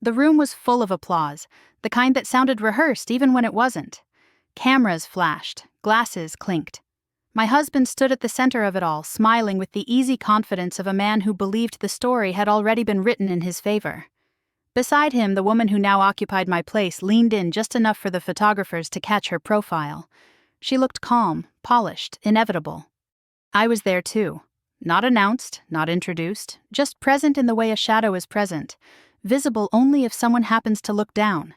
The room was full of applause, the kind that sounded rehearsed even when it wasn't. Cameras flashed, glasses clinked. My husband stood at the center of it all, smiling with the easy confidence of a man who believed the story had already been written in his favor. Beside him, the woman who now occupied my place leaned in just enough for the photographers to catch her profile. She looked calm, polished, inevitable. I was there too. Not announced, not introduced, just present in the way a shadow is present, visible only if someone happens to look down.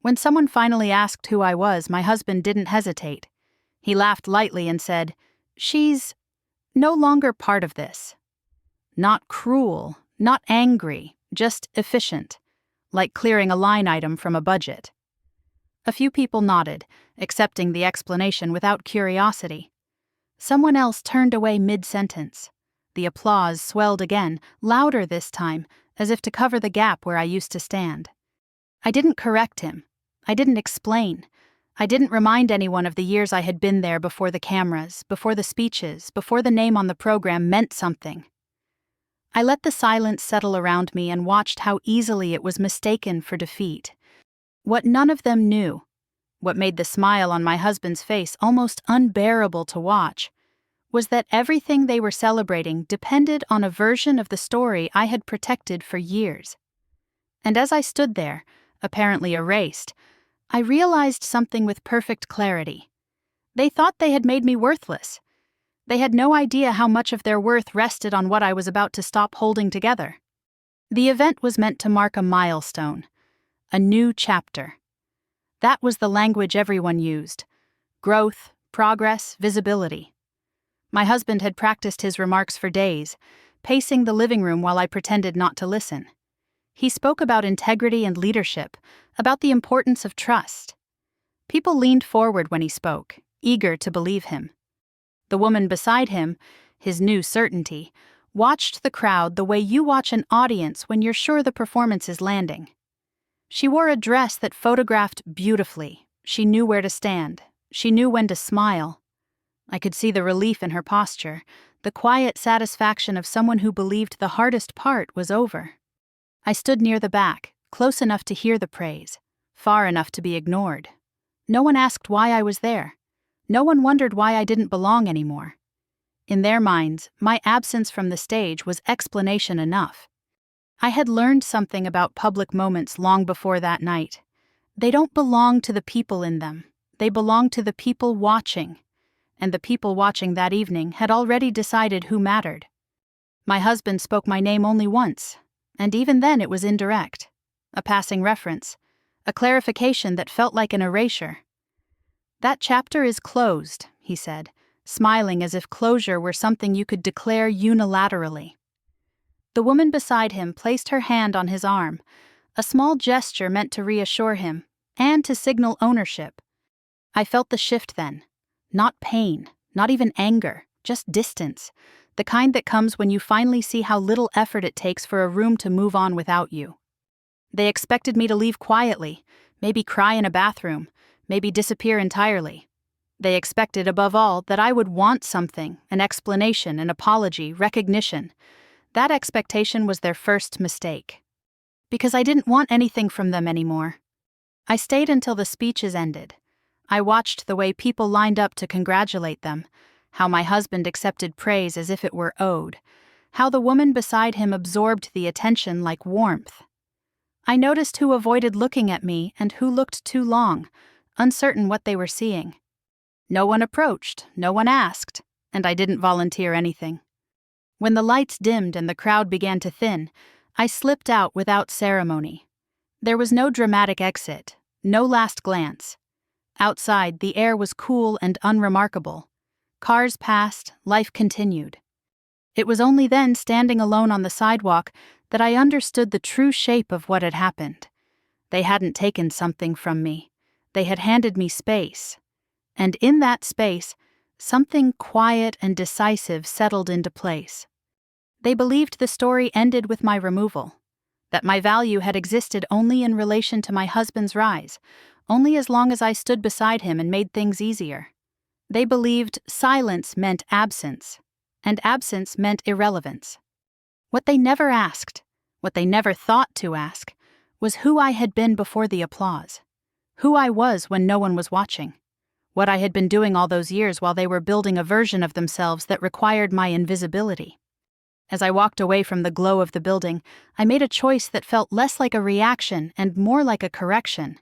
When someone finally asked who I was, my husband didn't hesitate. He laughed lightly and said, "She's no longer part of this." Not cruel, not angry, just efficient, like clearing a line item from a budget. A few people nodded, accepting the explanation without curiosity. Someone else turned away mid-sentence. The applause swelled again, louder this time, as if to cover the gap where I used to stand. I didn't correct him. I didn't explain. I didn't remind anyone of the years I had been there before the cameras, before the speeches, before the name on the program meant something. I let the silence settle around me and watched how easily it was mistaken for defeat. What none of them knew, what made the smile on my husband's face almost unbearable to watch, was that everything they were celebrating depended on a version of the story I had protected for years. And as I stood there, apparently erased, I realized something with perfect clarity. They thought they had made me worthless. They had no idea how much of their worth rested on what I was about to stop holding together. The event was meant to mark a milestone, a new chapter. That was the language everyone used: growth, progress, visibility. My husband had practiced his remarks for days, pacing the living room while I pretended not to listen. He spoke about integrity and leadership, about the importance of trust. People leaned forward when he spoke, eager to believe him. The woman beside him, his new certainty, watched the crowd the way you watch an audience when you're sure the performance is landing. She wore a dress that photographed beautifully. She knew where to stand. She knew when to smile. I could see the relief in her posture, the quiet satisfaction of someone who believed the hardest part was over. I stood near the back, close enough to hear the praise, far enough to be ignored. No one asked why I was there. No one wondered why I didn't belong anymore. In their minds, my absence from the stage was explanation enough. I had learned something about public moments long before that night. They don't belong to the people in them. They belong to the people watching. And the people watching that evening had already decided who mattered. My husband spoke my name only once, and even then it was indirect. A passing reference, a clarification that felt like an erasure. "That chapter is closed," he said, smiling as if closure were something you could declare unilaterally. The woman beside him placed her hand on his arm, a small gesture meant to reassure him, and to signal ownership. I felt the shift then. Not pain, not even anger, just distance, the kind that comes when you finally see how little effort it takes for a room to move on without you. They expected me to leave quietly, maybe cry in a bathroom, maybe disappear entirely. They expected, above all, that I would want something, an explanation, an apology, recognition. That expectation was their first mistake. Because I didn't want anything from them anymore. I stayed until the speeches ended. I watched the way people lined up to congratulate them, how my husband accepted praise as if it were owed, how the woman beside him absorbed the attention like warmth. I noticed who avoided looking at me and who looked too long, uncertain what they were seeing. No one approached, no one asked, and I didn't volunteer anything. When the lights dimmed and the crowd began to thin, I slipped out without ceremony. There was no dramatic exit, no last glance. Outside, the air was cool and unremarkable. Cars passed, life continued. It was only then, standing alone on the sidewalk, that I understood the true shape of what had happened. They hadn't taken something from me. They had handed me space. And in that space, something quiet and decisive settled into place. They believed the story ended with my removal, that my value had existed only in relation to my husband's rise, only as long as I stood beside him and made things easier. They believed silence meant absence, and absence meant irrelevance. What they never asked, what they never thought to ask, was who I had been before the applause. Who I was when no one was watching. What I had been doing all those years while they were building a version of themselves that required my invisibility. As I walked away from the glow of the building, I made a choice that felt less like a reaction and more like a correction.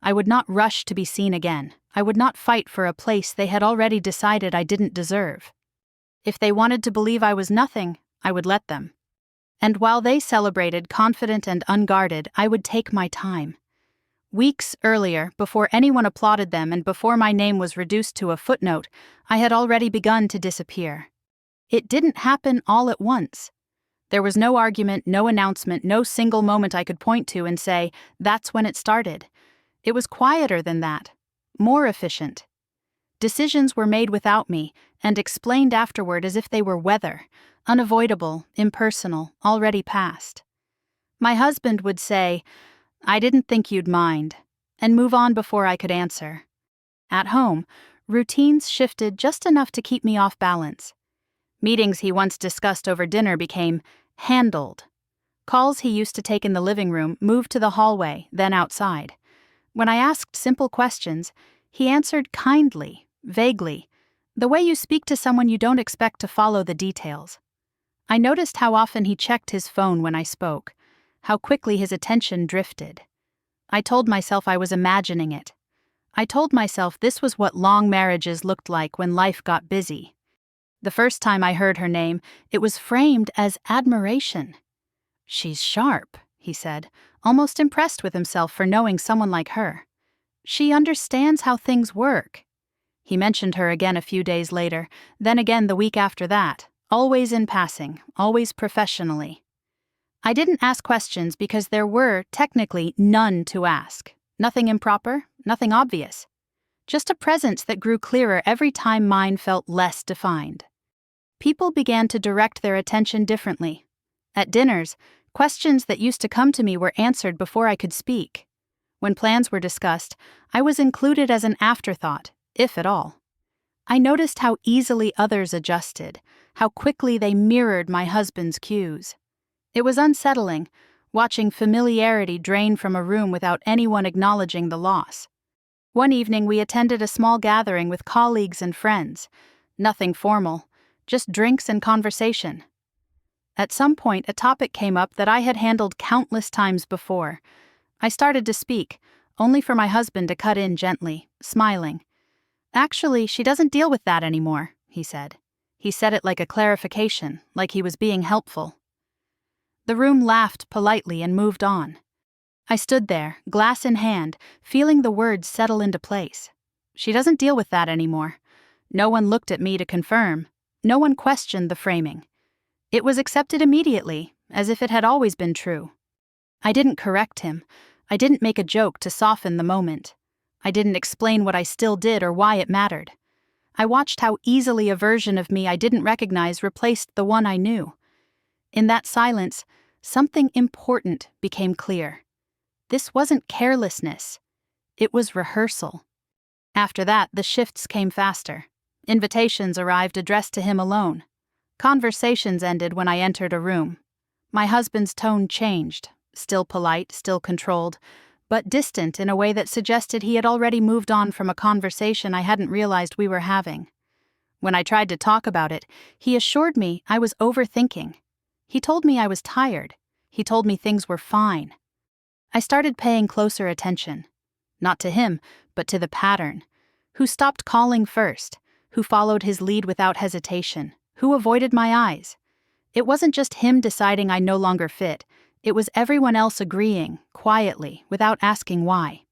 I would not rush to be seen again. I would not fight for a place they had already decided I didn't deserve. If they wanted to believe I was nothing, I would let them. And while they celebrated, confident and unguarded, I would take my time. Weeks earlier, before anyone applauded them and before my name was reduced to a footnote, I had already begun to disappear. It didn't happen all at once. There was no argument, no announcement, no single moment I could point to and say, that's when it started. It was quieter than that, more efficient. Decisions were made without me and explained afterward as if they were weather, unavoidable, impersonal, already past. My husband would say, "I didn't think you'd mind," and move on before I could answer. At home, routines shifted just enough to keep me off balance. Meetings he once discussed over dinner became handled. Calls he used to take in the living room moved to the hallway, then outside. When I asked simple questions, he answered kindly, vaguely, the way you speak to someone you don't expect to follow the details. I noticed how often he checked his phone when I spoke, how quickly his attention drifted. I told myself I was imagining it. I told myself this was what long marriages looked like when life got busy. The first time I heard her name, it was framed as admiration. "She's sharp," he said, almost impressed with himself for knowing someone like her. "She understands how things work." He mentioned her again a few days later, then again the week after that, always in passing, always professionally. I didn't ask questions because there were, technically, none to ask. Nothing improper, nothing obvious. Just a presence that grew clearer every time mine felt less defined. People began to direct their attention differently. At dinners, questions that used to come to me were answered before I could speak. When plans were discussed, I was included as an afterthought, if at all. I noticed how easily others adjusted, how quickly they mirrored my husband's cues. It was unsettling, watching familiarity drain from a room without anyone acknowledging the loss. One evening we attended a small gathering with colleagues and friends. Nothing formal, just drinks and conversation. At some point, a topic came up that I had handled countless times before. I started to speak, only for my husband to cut in gently, smiling. "Actually, she doesn't deal with that anymore," he said. He said it like a clarification, like he was being helpful. The room laughed politely and moved on. I stood there, glass in hand, feeling the words settle into place. She doesn't deal with that anymore. No one looked at me to confirm. No one questioned the framing. It was accepted immediately, as if it had always been true. I didn't correct him. I didn't make a joke to soften the moment. I didn't explain what I still did or why it mattered. I watched how easily a version of me I didn't recognize replaced the one I knew. In that silence, something important became clear. This wasn't carelessness. It was rehearsal. After that, the shifts came faster. Invitations arrived addressed to him alone. Conversations ended when I entered a room. My husband's tone changed, still polite, still controlled, but distant in a way that suggested he had already moved on from a conversation I hadn't realized we were having. When I tried to talk about it, he assured me I was overthinking. He told me I was tired. He told me things were fine. I started paying closer attention. Not to him, but to the pattern. Who stopped calling first? Who followed his lead without hesitation? Who avoided my eyes? It wasn't just him deciding I no longer fit. It was everyone else agreeing, quietly, without asking why.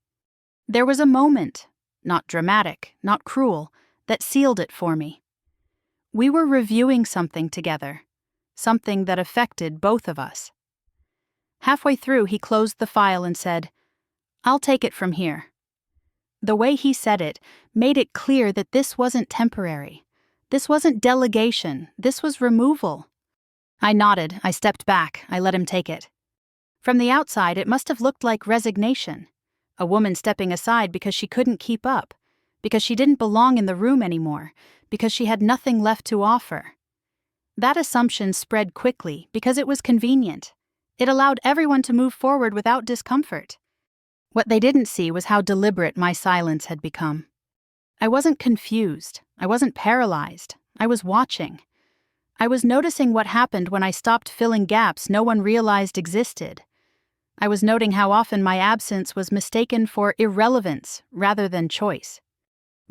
There was a moment, not dramatic, not cruel, that sealed it for me. We were reviewing something together, something that affected both of us. Halfway through, he closed the file and said, "I'll take it from here." The way he said it made it clear that this wasn't temporary. This wasn't delegation. This was removal. I nodded. I stepped back. I let him take it. From the outside, it must have looked like resignation. A woman stepping aside because she couldn't keep up, because she didn't belong in the room anymore, because she had nothing left to offer. That assumption spread quickly because it was convenient. It allowed everyone to move forward without discomfort. What they didn't see was how deliberate my silence had become. I wasn't confused. I wasn't paralyzed. I was watching. I was noticing what happened when I stopped filling gaps no one realized existed. I was noting how often my absence was mistaken for irrelevance rather than choice.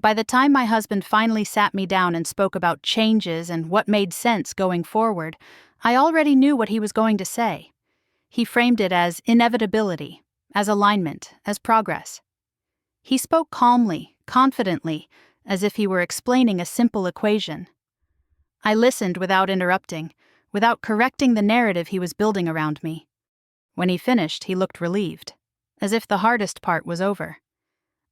By the time my husband finally sat me down and spoke about changes and what made sense going forward, I already knew what he was going to say. He framed it as inevitability, as alignment, as progress. He spoke calmly, confidently, as if he were explaining a simple equation. I listened without interrupting, without correcting the narrative he was building around me. When he finished, he looked relieved, as if the hardest part was over,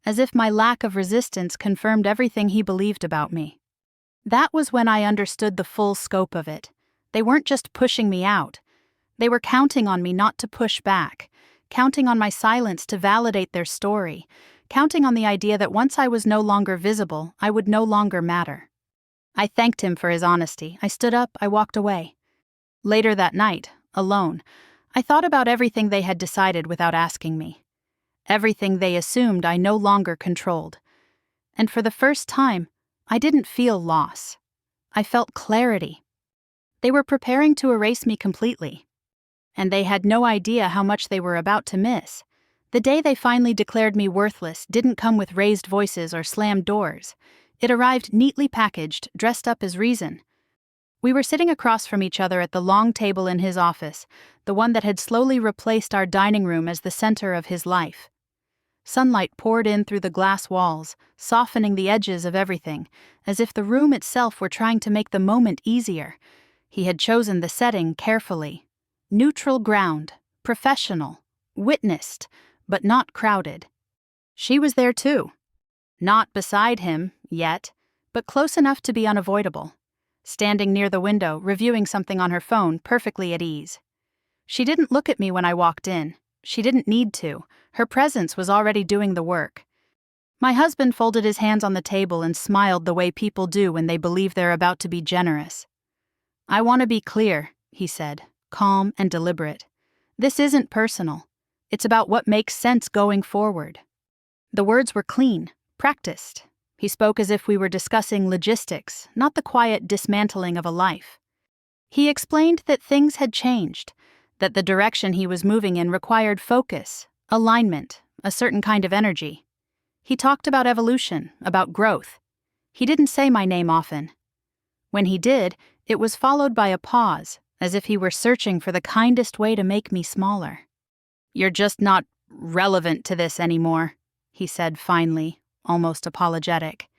as if my lack of resistance confirmed everything he believed about me. That was when I understood the full scope of it. They weren't just pushing me out. They were counting on me not to push back, counting on my silence to validate their story, counting on the idea that once I was no longer visible, I would no longer matter. I thanked him for his honesty. I stood up, I walked away. Later that night, alone, I thought about everything they had decided without asking me. Everything they assumed I no longer controlled. And for the first time, I didn't feel loss. I felt clarity. They were preparing to erase me completely. And they had no idea how much they were about to miss. The day they finally declared me worthless didn't come with raised voices or slammed doors. It arrived neatly packaged, dressed up as reason. We were sitting across from each other at the long table in his office, the one that had slowly replaced our dining room as the center of his life. Sunlight poured in through the glass walls, softening the edges of everything, as if the room itself were trying to make the moment easier. He had chosen the setting carefully. Neutral ground, professional, witnessed, but not crowded. She was there too. Not beside him, yet, but close enough to be unavoidable. Standing near the window, reviewing something on her phone, perfectly at ease. She didn't look at me when I walked in. She didn't need to. Her presence was already doing the work. My husband folded his hands on the table and smiled the way people do when they believe they're about to be generous. "I want to be clear," he said, calm and deliberate. "This isn't personal. It's about what makes sense going forward." The words were clean, practiced. He spoke as if we were discussing logistics, not the quiet dismantling of a life. He explained that things had changed, that the direction he was moving in required focus, alignment, a certain kind of energy. He talked about evolution, about growth. He didn't say my name often. When he did, it was followed by a pause, as if he were searching for the kindest way to make me smaller. "You're just not relevant to this anymore," he said finally, almost apologetic.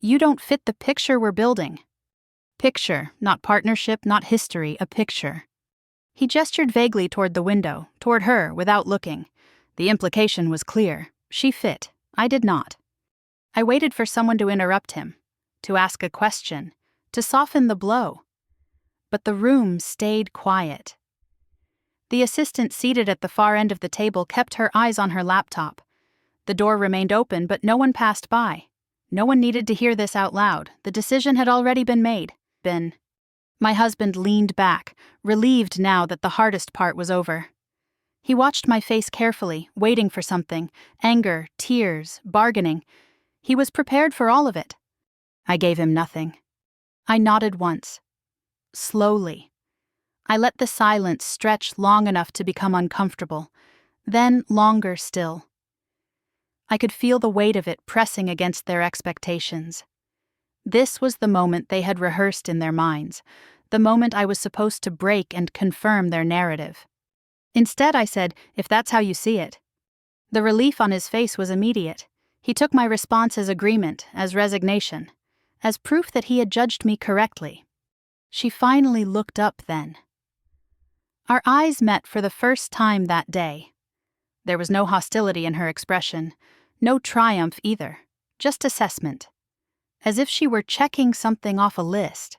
"You don't fit the picture we're building." Picture, not partnership, not history, a picture. He gestured vaguely toward the window, toward her, without looking. The implication was clear. She fit. I did not. I waited for someone to interrupt him, to ask a question, to soften the blow. But the room stayed quiet. The assistant seated at the far end of the table kept her eyes on her laptop. The door remained open, but no one passed by. No one needed to hear this out loud. The decision had already been made. My husband leaned back, relieved now that the hardest part was over. He watched my face carefully, waiting for something, anger, tears, bargaining. He was prepared for all of it. I gave him nothing. I nodded once. Slowly. I let the silence stretch long enough to become uncomfortable, then longer still. I could feel the weight of it pressing against their expectations. This was the moment they had rehearsed in their minds, the moment I was supposed to break and confirm their narrative. Instead, I said, "If that's how you see it." The relief on his face was immediate. He took my response as agreement, as resignation, as proof that he had judged me correctly. She finally looked up then. Our eyes met for the first time that day. There was no hostility in her expression, no triumph either, just assessment, as if she were checking something off a list.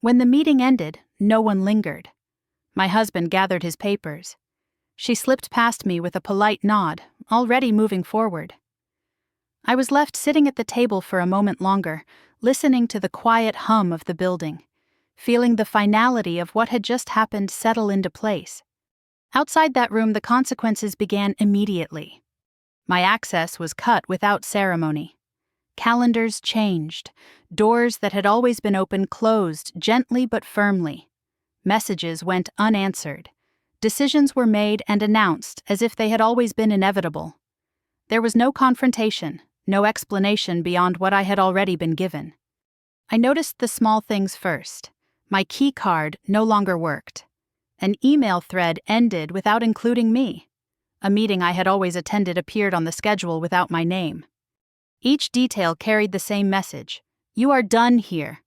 When the meeting ended, no one lingered. My husband gathered his papers. She slipped past me with a polite nod, already moving forward. I was left sitting at the table for a moment longer, listening to the quiet hum of the building, feeling the finality of what had just happened settle into place. Outside that room, the consequences began immediately. My access was cut without ceremony. Calendars changed. Doors that had always been open closed gently but firmly. Messages went unanswered. Decisions were made and announced as if they had always been inevitable. There was no confrontation, no explanation beyond what I had already been given. I noticed the small things first. My key card no longer worked. An email thread ended without including me. A meeting I had always attended appeared on the schedule without my name. Each detail carried the same message: "You are done here."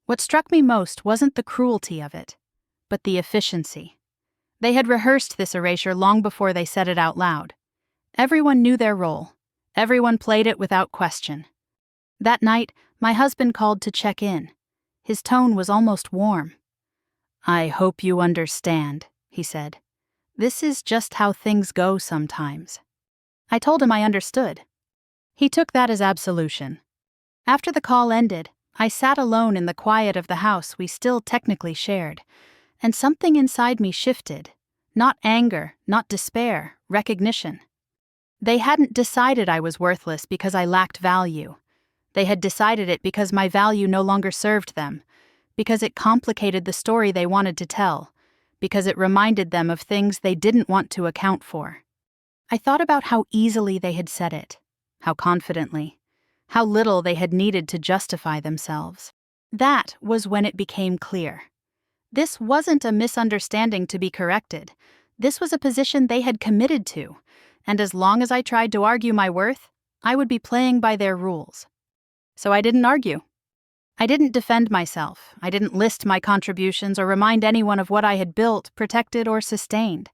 What struck me most wasn't the cruelty of it, but the efficiency. They had rehearsed this erasure long before they said it out loud. Everyone knew their role. Everyone played it without question. That night, my husband called to check in. His tone was almost warm. "I hope you understand," he said. "This is just how things go sometimes." I told him I understood. He took that as absolution. After the call ended, I sat alone in the quiet of the house we still technically shared, and something inside me shifted. Not anger, not despair, recognition. They hadn't decided I was worthless because I lacked value. They had decided it because my value no longer served them, because it complicated the story they wanted to tell, because it reminded them of things they didn't want to account for. I thought about how easily they had said it, how confidently, how little they had needed to justify themselves. That was when it became clear. This wasn't a misunderstanding to be corrected. This was a position they had committed to, and as long as I tried to argue my worth, I would be playing by their rules. So I didn't argue. I didn't defend myself. I didn't list my contributions or remind anyone of what I had built, protected, or sustained.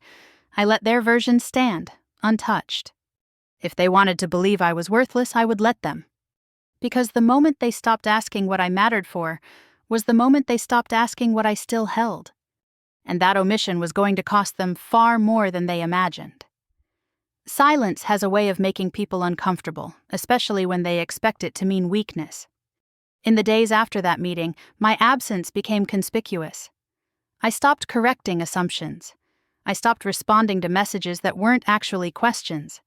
I let their version stand, untouched. If they wanted to believe I was worthless, I would let them. Because the moment they stopped asking what I mattered for was the moment they stopped asking what I still held. And that omission was going to cost them far more than they imagined. Silence has a way of making people uncomfortable, especially when they expect it to mean weakness. In the days after that meeting, my absence became conspicuous. I stopped correcting assumptions. I stopped responding to messages that weren't actually questions.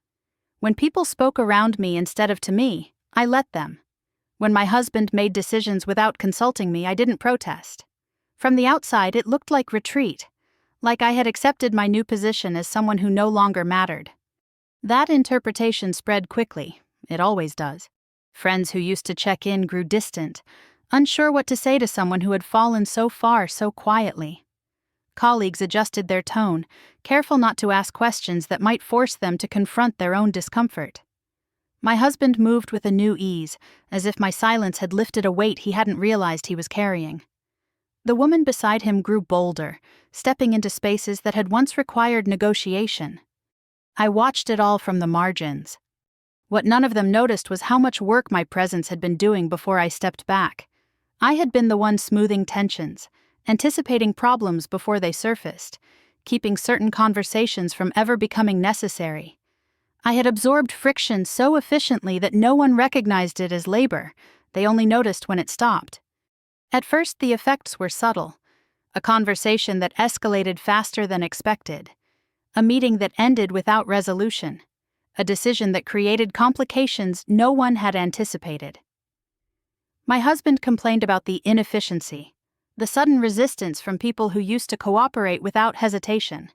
When people spoke around me instead of to me, I let them. When my husband made decisions without consulting me, I didn't protest. From the outside, it looked like retreat, like I had accepted my new position as someone who no longer mattered. That interpretation spread quickly. It always does. Friends who used to check in grew distant, unsure what to say to someone who had fallen so far so quietly. Colleagues adjusted their tone, careful not to ask questions that might force them to confront their own discomfort. My husband moved with a new ease, as if my silence had lifted a weight he hadn't realized he was carrying. The woman beside him grew bolder, stepping into spaces that had once required negotiation. I watched it all from the margins. What none of them noticed was how much work my presence had been doing before I stepped back. I had been the one smoothing tensions, anticipating problems before they surfaced, keeping certain conversations from ever becoming necessary. I had absorbed friction so efficiently that no one recognized it as labor. They only noticed when it stopped. At first, the effects were subtle. A conversation that escalated faster than expected. A meeting that ended without resolution. A decision that created complications no one had anticipated. My husband complained about the inefficiency, the sudden resistance from people who used to cooperate without hesitation.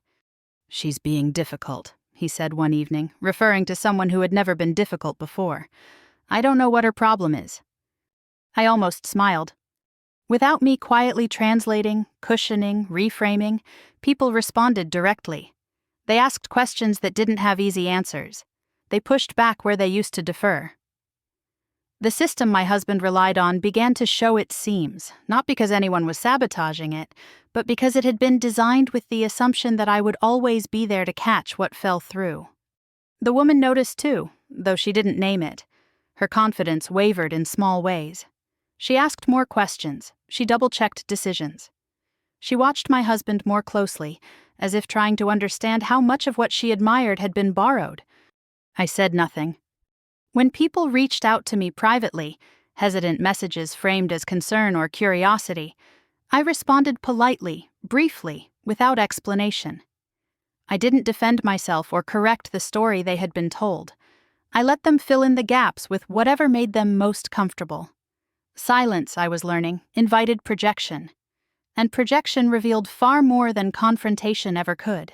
"She's being difficult," he said one evening, referring to someone who had never been difficult before. "I don't know what her problem is." I almost smiled. Without me quietly translating, cushioning, reframing, people responded directly. They asked questions that didn't have easy answers. They pushed back where they used to defer. The system my husband relied on began to show its seams, not because anyone was sabotaging it, but because it had been designed with the assumption that I would always be there to catch what fell through. The woman noticed too, though she didn't name it. Her confidence wavered in small ways. She asked more questions. She double-checked decisions. She watched my husband more closely, as if trying to understand how much of what she admired had been borrowed. I said nothing. When people reached out to me privately, hesitant messages framed as concern or curiosity, I responded politely, briefly, without explanation. I didn't defend myself or correct the story they had been told. I let them fill in the gaps with whatever made them most comfortable. Silence, I was learning, invited projection. And projection revealed far more than confrontation ever could.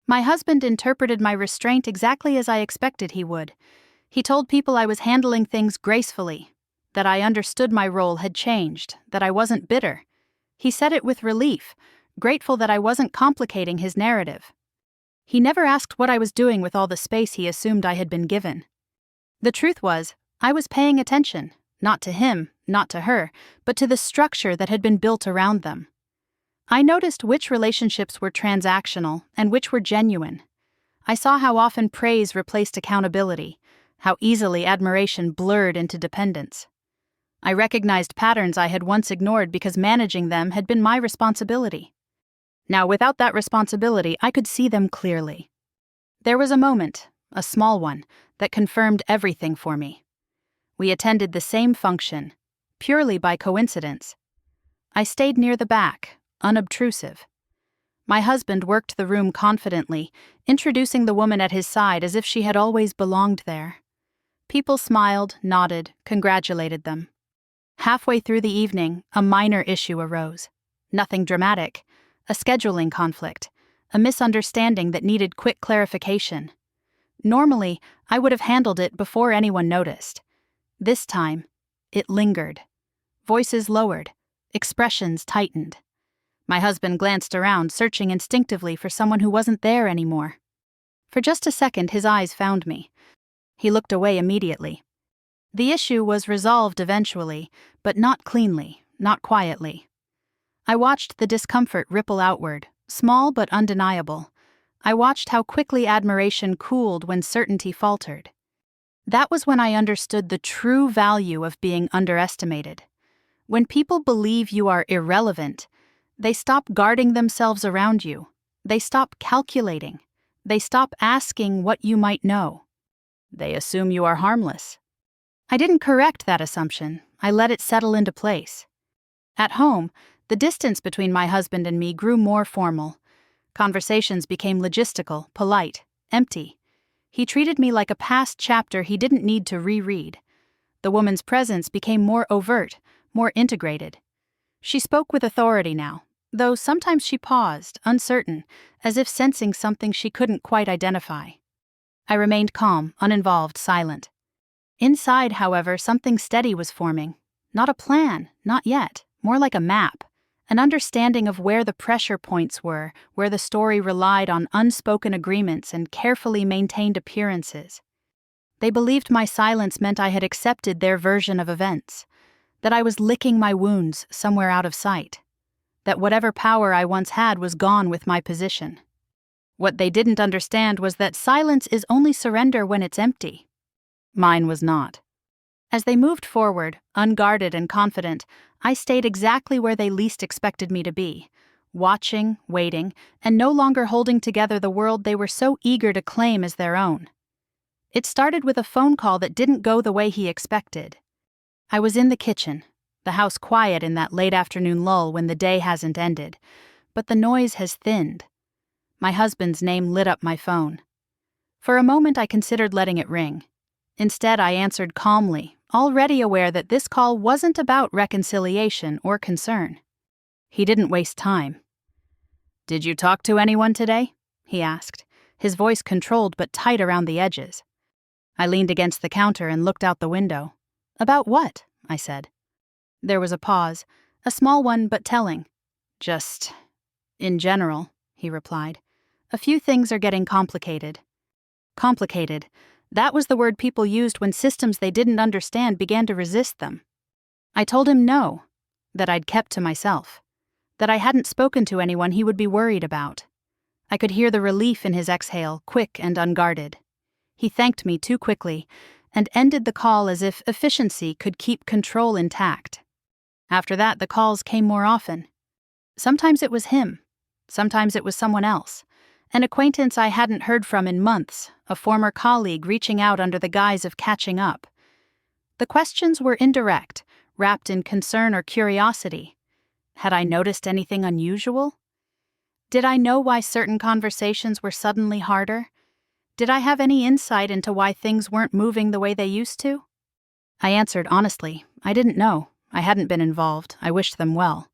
My husband interpreted my restraint exactly as I expected he would. He told people I was handling things gracefully, that I understood my role had changed, that I wasn't bitter. He said it with relief, grateful that I wasn't complicating his narrative. He never asked what I was doing with all the space he assumed I had been given. The truth was, I was paying attention, not to him, not to her, but to the structure that had been built around them. I noticed which relationships were transactional and which were genuine. I saw how often praise replaced accountability, how easily admiration blurred into dependence. I recognized patterns I had once ignored because managing them had been my responsibility. Now, without that responsibility, I could see them clearly. There was a moment, a small one, that confirmed everything for me. We attended the same function, purely by coincidence. I stayed near the back, unobtrusive. My husband worked the room confidently, introducing the woman at his side as if she had always belonged there. People smiled, nodded, congratulated them. Halfway through the evening, a minor issue arose. Nothing dramatic. A scheduling conflict. A misunderstanding that needed quick clarification. Normally, I would have handled it before anyone noticed. This time, it lingered. Voices lowered. Expressions tightened. My husband glanced around, searching instinctively for someone who wasn't there anymore. For just a second, his eyes found me. He looked away immediately. The issue was resolved eventually, but not cleanly, not quietly. I watched the discomfort ripple outward, small but undeniable. I watched how quickly admiration cooled when certainty faltered. That was when I understood the true value of being underestimated. When people believe you are irrelevant, they stop guarding themselves around you. They stop calculating. They stop asking what you might know. They assume you are harmless. I didn't correct that assumption. I let it settle into place. At home, the distance between my husband and me grew more formal. Conversations became logistical, polite, empty. He treated me like a past chapter he didn't need to reread. The woman's presence became more overt, more integrated. She spoke with authority now, though sometimes she paused, uncertain, as if sensing something she couldn't quite identify. I remained calm, uninvolved, silent. Inside, however, something steady was forming. Not a plan, not yet, more like a map. An understanding of where the pressure points were, where the story relied on unspoken agreements and carefully maintained appearances. They believed my silence meant I had accepted their version of events, that I was licking my wounds somewhere out of sight, that whatever power I once had was gone with my position. What they didn't understand was that silence is only surrender when it's empty. Mine was not. As they moved forward, unguarded and confident, I stayed exactly where they least expected me to be, watching, waiting, and no longer holding together the world they were so eager to claim as their own. It started with a phone call that didn't go the way he expected. I was in the kitchen, the house quiet in that late afternoon lull when the day hasn't ended, but the noise has thinned. My husband's name lit up my phone. For a moment I considered letting it ring. Instead, I answered calmly, already aware that this call wasn't about reconciliation or concern. He didn't waste time. "Did you talk to anyone today?" he asked, his voice controlled but tight around the edges. I leaned against the counter and looked out the window. "About what?" I said. There was a pause, a small one but telling. "Just, in general," he replied. "A few things are getting complicated." Complicated. That was the word people used when systems they didn't understand began to resist them. I told him no, that I'd kept to myself, that I hadn't spoken to anyone he would be worried about. I could hear the relief in his exhale, quick and unguarded. He thanked me too quickly and ended the call as if efficiency could keep control intact. After that, the calls came more often. Sometimes it was him. Sometimes it was someone else. An acquaintance I hadn't heard from in months, a former colleague reaching out under the guise of catching up. The questions were indirect, wrapped in concern or curiosity. Had I noticed anything unusual? Did I know why certain conversations were suddenly harder? Did I have any insight into why things weren't moving the way they used to? I answered honestly, I didn't know. I hadn't been involved. I wished them well.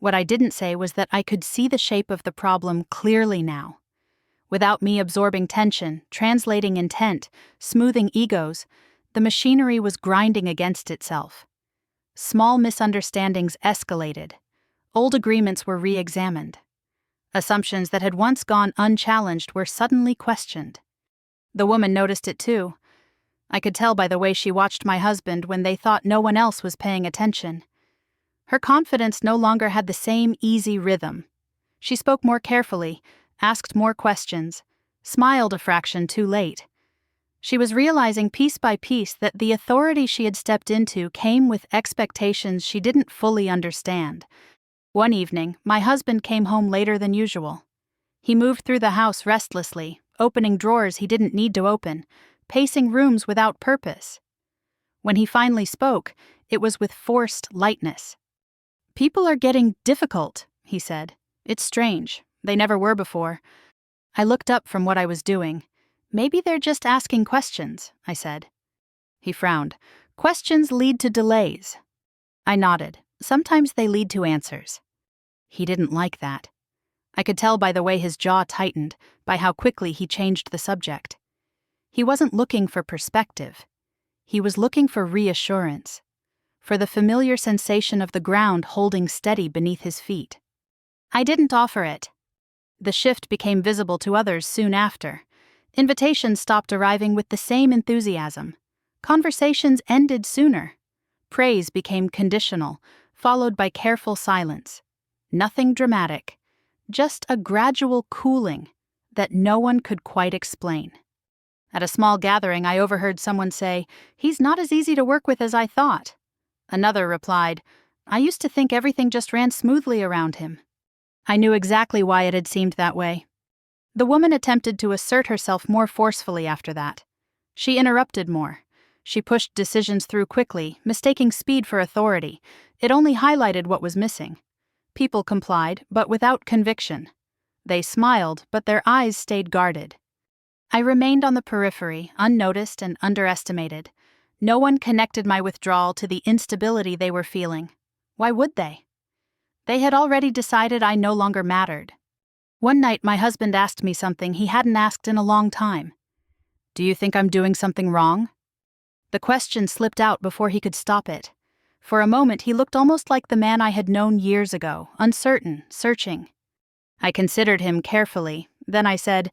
What I didn't say was that I could see the shape of the problem clearly now. Without me absorbing tension, translating intent, smoothing egos, the machinery was grinding against itself. Small misunderstandings escalated. Old agreements were re-examined. Assumptions that had once gone unchallenged were suddenly questioned. The woman noticed it too. I could tell by the way she watched my husband when they thought no one else was paying attention. Her confidence no longer had the same easy rhythm. She spoke more carefully, asked more questions, smiled a fraction too late. She was realizing piece by piece that the authority she had stepped into came with expectations she didn't fully understand. One evening, my husband came home later than usual. He moved through the house restlessly, opening drawers he didn't need to open, pacing rooms without purpose. When he finally spoke, it was with forced lightness. "People are getting difficult," he said. "It's strange. They never were before." I looked up from what I was doing. "Maybe they're just asking questions," I said. He frowned. "Questions lead to delays." I nodded. "Sometimes they lead to answers." He didn't like that. I could tell by the way his jaw tightened, by how quickly he changed the subject. He wasn't looking for perspective. He was looking for reassurance, for the familiar sensation of the ground holding steady beneath his feet. I didn't offer it. The shift became visible to others soon after. Invitations stopped arriving with the same enthusiasm. Conversations ended sooner. Praise became conditional, followed by careful silence. Nothing dramatic, just a gradual cooling that no one could quite explain. At a small gathering, I overheard someone say, "He's not as easy to work with as I thought." Another replied, "I used to think everything just ran smoothly around him." I knew exactly why it had seemed that way. The woman attempted to assert herself more forcefully after that. She interrupted more. She pushed decisions through quickly, mistaking speed for authority. It only highlighted what was missing. People complied, but without conviction. They smiled, but their eyes stayed guarded. I remained on the periphery, unnoticed and underestimated. No one connected my withdrawal to the instability they were feeling. Why would they? They had already decided I no longer mattered. One night, my husband asked me something he hadn't asked in a long time. "Do you think I'm doing something wrong?" The question slipped out before he could stop it. For a moment, he looked almost like the man I had known years ago, uncertain, searching. I considered him carefully. Then I said,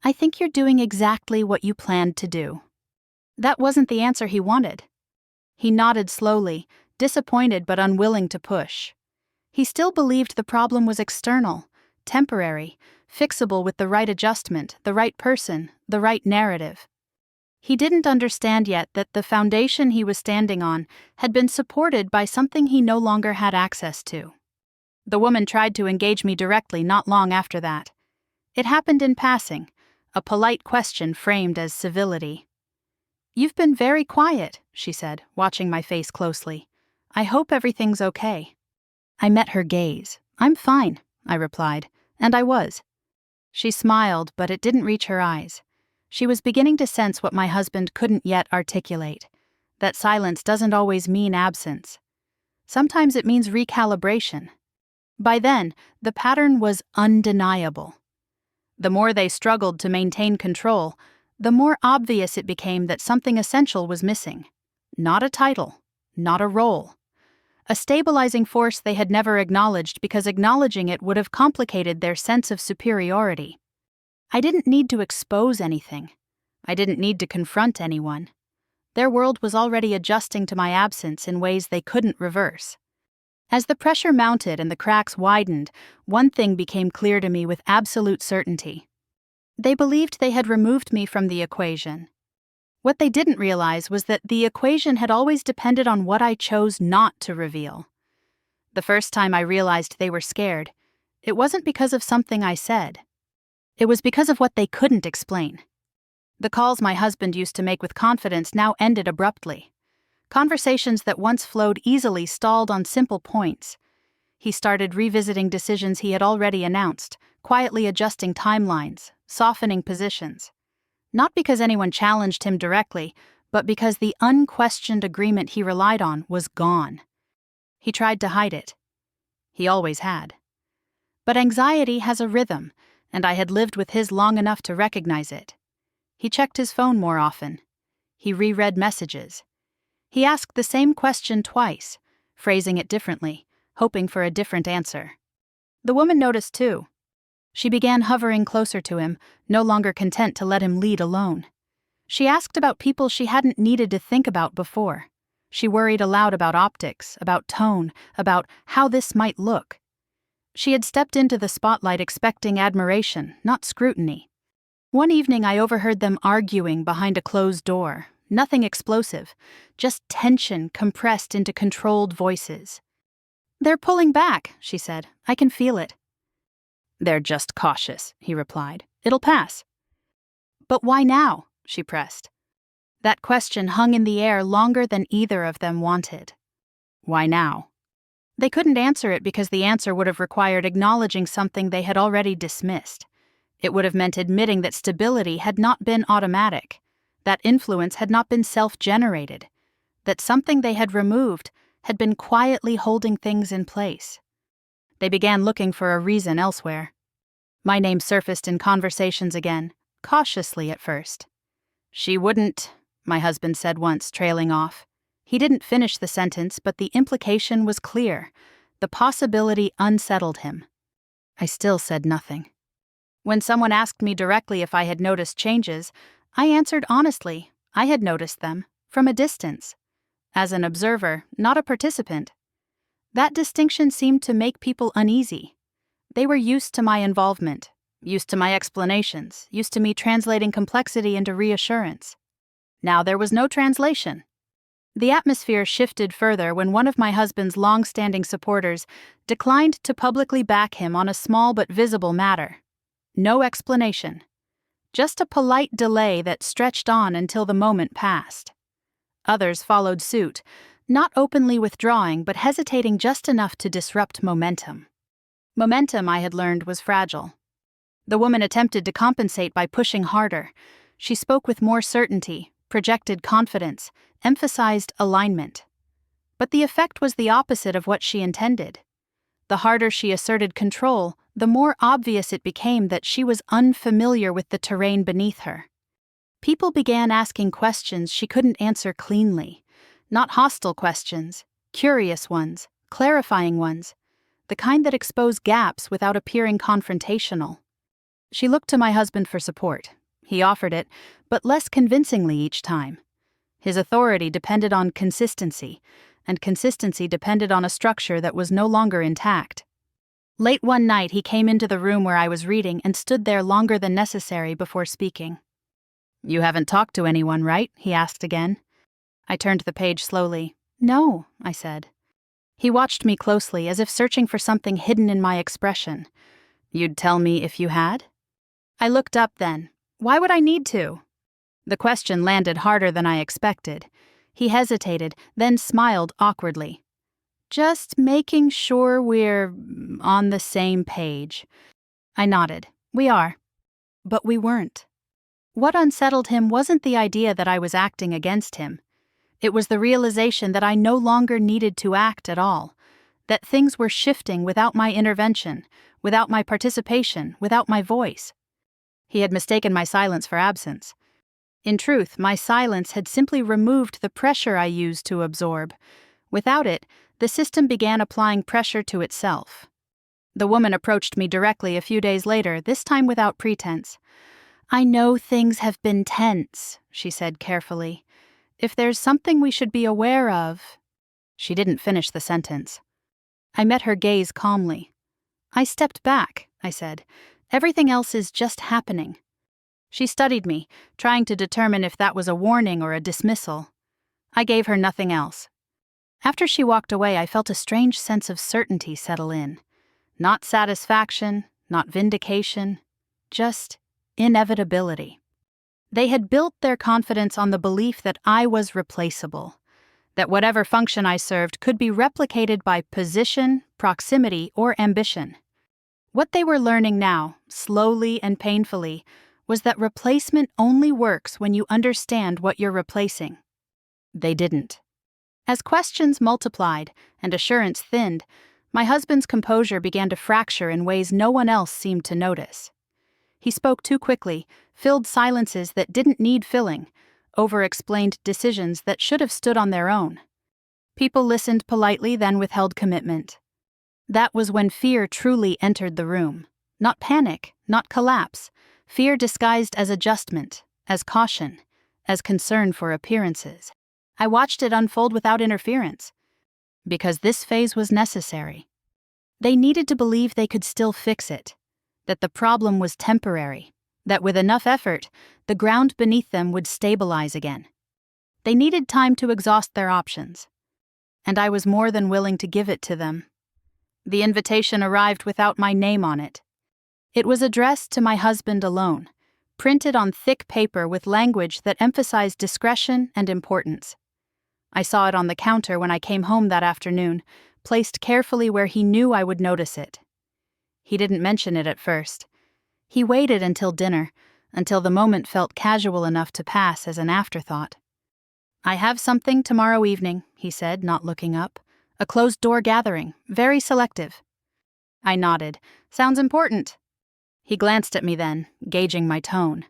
"I think you're doing exactly what you planned to do." That wasn't the answer he wanted. He nodded slowly, disappointed but unwilling to push. He still believed the problem was external, temporary, fixable with the right adjustment, the right person, the right narrative. He didn't understand yet that the foundation he was standing on had been supported by something he no longer had access to. The woman tried to engage me directly not long after that. It happened in passing, a polite question framed as civility. "You've been very quiet," she said, watching my face closely. "I hope everything's okay." I met her gaze. "I'm fine," I replied, and I was. She smiled, but it didn't reach her eyes. She was beginning to sense what my husband couldn't yet articulate, that silence doesn't always mean absence. Sometimes it means recalibration. By then, the pattern was undeniable. The more they struggled to maintain control, the more obvious it became that something essential was missing. Not a title, not a role. A stabilizing force they had never acknowledged because acknowledging it would have complicated their sense of superiority. I didn't need to expose anything. I didn't need to confront anyone. Their world was already adjusting to my absence in ways they couldn't reverse. As the pressure mounted and the cracks widened, one thing became clear to me with absolute certainty. They believed they had removed me from the equation. What they didn't realize was that the equation had always depended on what I chose not to reveal. The first time I realized they were scared, it wasn't because of something I said. It was because of what they couldn't explain. The calls my husband used to make with confidence now ended abruptly. Conversations that once flowed easily stalled on simple points. He started revisiting decisions he had already announced, quietly adjusting timelines, softening positions. Not because anyone challenged him directly, but because the unquestioned agreement he relied on was gone. He tried to hide it. He always had. But anxiety has a rhythm, and I had lived with his long enough to recognize it. He checked his phone more often. He reread messages. He asked the same question twice, phrasing it differently, hoping for a different answer. The woman noticed too. She began hovering closer to him, no longer content to let him lead alone. She asked about people she hadn't needed to think about before. She worried aloud about optics, about tone, about how this might look. She had stepped into the spotlight expecting admiration, not scrutiny. One evening I overheard them arguing behind a closed door. Nothing explosive, just tension compressed into controlled voices. "They're pulling back," she said. "I can feel it." "They're just cautious," he replied. "It'll pass." "But why now?" she pressed. That question hung in the air longer than either of them wanted. Why now? They couldn't answer it because the answer would have required acknowledging something they had already dismissed. It would have meant admitting that stability had not been automatic, that influence had not been self-generated, that something they had removed had been quietly holding things in place. They began looking for a reason elsewhere. My name surfaced in conversations again, cautiously at first. "She wouldn't," my husband said once, trailing off. He didn't finish the sentence, but the implication was clear. The possibility unsettled him. I still said nothing. When someone asked me directly if I had noticed changes, I answered honestly. I had noticed them, from a distance. As an observer, not a participant. That distinction seemed to make people uneasy. They were used to my involvement, used to my explanations, used to me translating complexity into reassurance. Now there was no translation. The atmosphere shifted further when one of my husband's long-standing supporters declined to publicly back him on a small but visible matter. No explanation. Just a polite delay that stretched on until the moment passed. Others followed suit, not openly withdrawing but hesitating just enough to disrupt momentum. Momentum, I had learned, was fragile. The woman attempted to compensate by pushing harder. She spoke with more certainty, projected confidence, emphasized alignment. But the effect was the opposite of what she intended. The harder she asserted control, the more obvious it became that she was unfamiliar with the terrain beneath her. People began asking questions she couldn't answer cleanly. Not hostile questions, curious ones, clarifying ones, the kind that expose gaps without appearing confrontational. She looked to my husband for support. He offered it, but less convincingly each time. His authority depended on consistency, and consistency depended on a structure that was no longer intact. Late one night he came into the room where I was reading and stood there longer than necessary before speaking. "You haven't talked to anyone, right?" he asked again. I turned the page slowly. "No," I said. He watched me closely, as if searching for something hidden in my expression. "You'd tell me if you had?" I looked up then. Why would I need to? The question landed harder than I expected. He hesitated, then smiled awkwardly. "Just making sure we're on the same page." I nodded. "We are." But we weren't. What unsettled him wasn't the idea that I was acting against him. It was the realization that I no longer needed to act at all, that things were shifting without my intervention, without my participation, without my voice. He had mistaken my silence for absence. In truth, my silence had simply removed the pressure I used to absorb. Without it, the system began applying pressure to itself. The woman approached me directly a few days later, this time without pretense. "I know things have been tense," she said carefully. "If there's something we should be aware of—" She didn't finish the sentence. I met her gaze calmly. "I stepped back," I said. "Everything else is just happening." She studied me, trying to determine if that was a warning or a dismissal. I gave her nothing else. After she walked away, I felt a strange sense of certainty settle in. Not satisfaction, not vindication, just inevitability. They had built their confidence on the belief that I was replaceable, that whatever function I served could be replicated by position, proximity or ambition. What they were learning now, slowly and painfully, was that replacement only works when you understand what you're replacing. They didn't. As questions multiplied and assurance thinned, my husband's composure began to fracture in ways no one else seemed to notice. He spoke too quickly, filled silences that didn't need filling, over-explained decisions that should have stood on their own. People listened politely, then withheld commitment. That was when fear truly entered the room. Not panic, not collapse. Fear disguised as adjustment, as caution, as concern for appearances. I watched it unfold without interference. Because this phase was necessary. They needed to believe they could still fix it. That the problem was temporary. That with enough effort, the ground beneath them would stabilize again. They needed time to exhaust their options. And I was more than willing to give it to them. The invitation arrived without my name on it. It was addressed to my husband alone, printed on thick paper with language that emphasized discretion and importance. I saw it on the counter when I came home that afternoon, placed carefully where he knew I would notice it. He didn't mention it at first. He waited until dinner, until the moment felt casual enough to pass as an afterthought. "I have something tomorrow evening," he said, not looking up. "A closed-door gathering, very selective." I nodded. "Sounds important." He glanced at me then, gauging my tone.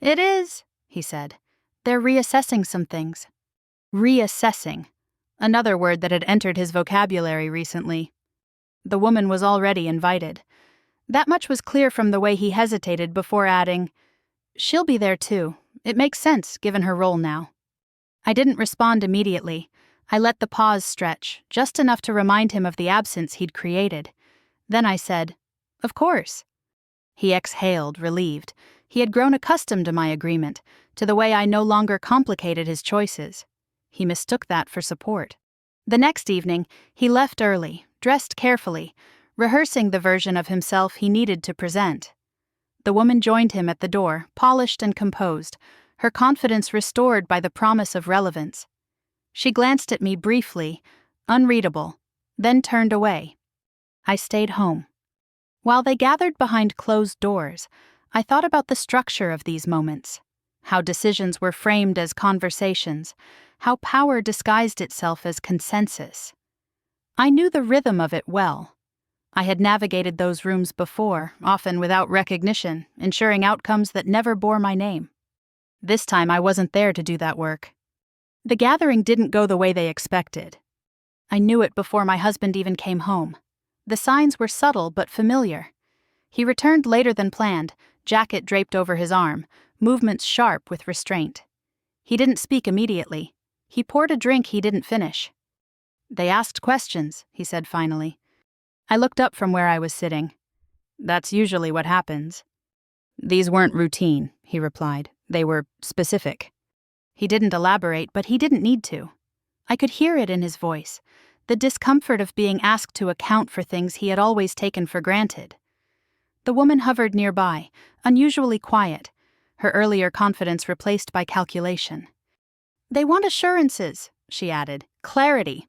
"It is," he said. "They're reassessing some things." Reassessing. Another word that had entered his vocabulary recently. The woman was already invited. That much was clear from the way he hesitated before adding, "She'll be there too. It makes sense, given her role now." I didn't respond immediately. I let the pause stretch, just enough to remind him of the absence he'd created. Then I said, "Of course." He exhaled, relieved. He had grown accustomed to my agreement, to the way I no longer complicated his choices. He mistook that for support. The next evening, he left early, dressed carefully, rehearsing the version of himself he needed to present. The woman joined him at the door, polished and composed, her confidence restored by the promise of relevance. She glanced at me briefly, unreadable, then turned away. I stayed home. While they gathered behind closed doors, I thought about the structure of these moments, how decisions were framed as conversations, how power disguised itself as consensus. I knew the rhythm of it well. I had navigated those rooms before, often without recognition, ensuring outcomes that never bore my name. This time I wasn't there to do that work. The gathering didn't go the way they expected. I knew it before my husband even came home. The signs were subtle but familiar. He returned later than planned, jacket draped over his arm, movements sharp with restraint. He didn't speak immediately. He poured a drink he didn't finish. "They asked questions," he said finally. I looked up from where I was sitting. "That's usually what happens." "These weren't routine," he replied. "They were specific." He didn't elaborate, but he didn't need to. I could hear it in his voice, the discomfort of being asked to account for things he had always taken for granted. The woman hovered nearby, unusually quiet, her earlier confidence replaced by calculation. "They want assurances," she added. "Clarity."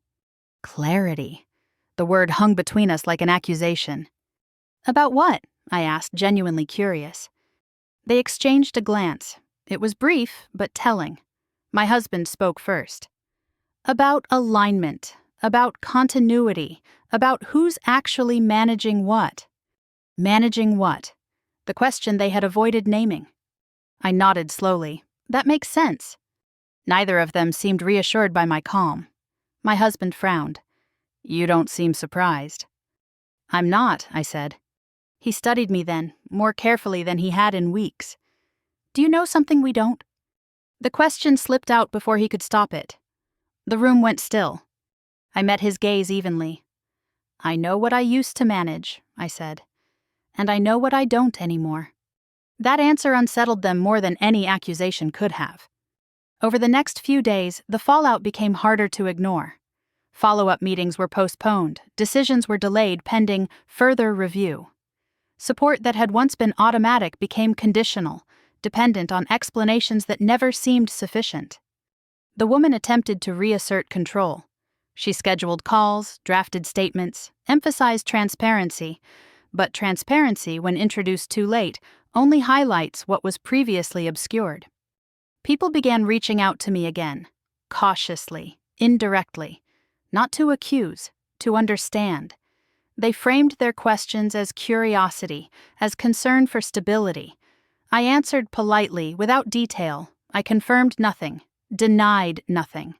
Clarity. The word hung between us like an accusation. "About what?" I asked, genuinely curious. They exchanged a glance. It was brief, but telling. My husband spoke first. "About alignment, about continuity, about who's actually managing what." Managing what? The question they had avoided naming. I nodded slowly. That makes sense. Neither of them seemed reassured by my calm. My husband frowned. "You don't seem surprised." "I'm not," I said. He studied me then, more carefully than he had in weeks. "Do you know something we don't?" The question slipped out before he could stop it. The room went still. I met his gaze evenly. "I know what I used to manage," I said. "And I know what I don't anymore." That answer unsettled them more than any accusation could have. Over the next few days, the fallout became harder to ignore. Follow-up meetings were postponed, decisions were delayed pending further review. Support that had once been automatic became conditional, dependent on explanations that never seemed sufficient. The woman attempted to reassert control. She scheduled calls, drafted statements, emphasized transparency, but transparency, when introduced too late, only highlights what was previously obscured. People began reaching out to me again, cautiously, indirectly, not to accuse, to understand. They framed their questions as curiosity, as concern for stability. I answered politely, without detail. I confirmed nothing, denied nothing.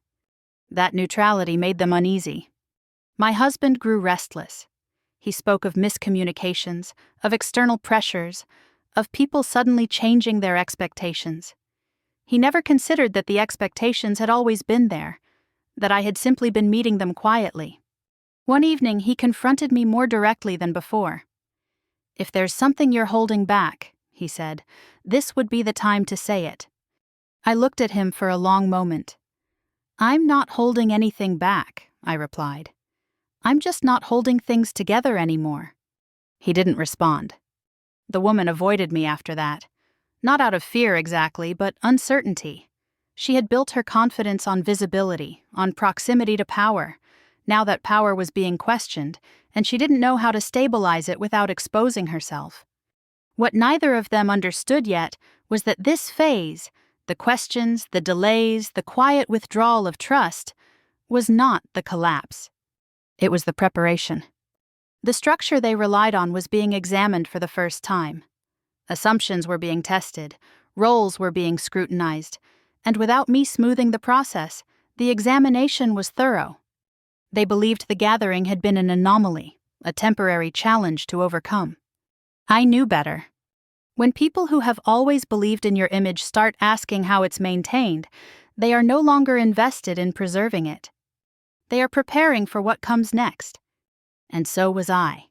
That neutrality made them uneasy. My husband grew restless. He spoke of miscommunications, of external pressures, of people suddenly changing their expectations. He never considered that the expectations had always been there, that I had simply been meeting them quietly. One evening, he confronted me more directly than before. "If there's something you're holding back," he said, "this would be the time to say it." I looked at him for a long moment. "I'm not holding anything back," I replied. "I'm just not holding things together anymore." He didn't respond. The woman avoided me after that. Not out of fear exactly, but uncertainty. She had built her confidence on visibility, on proximity to power. Now that power was being questioned, and she didn't know how to stabilize it without exposing herself. What neither of them understood yet was that this phase, the questions, the delays, the quiet withdrawal of trust, was not the collapse. It was the preparation. The structure they relied on was being examined for the first time. Assumptions were being tested, roles were being scrutinized, and without me smoothing the process, the examination was thorough. They believed the gathering had been an anomaly, a temporary challenge to overcome. I knew better. When people who have always believed in your image start asking how it's maintained, they are no longer invested in preserving it. They are preparing for what comes next. And so was I.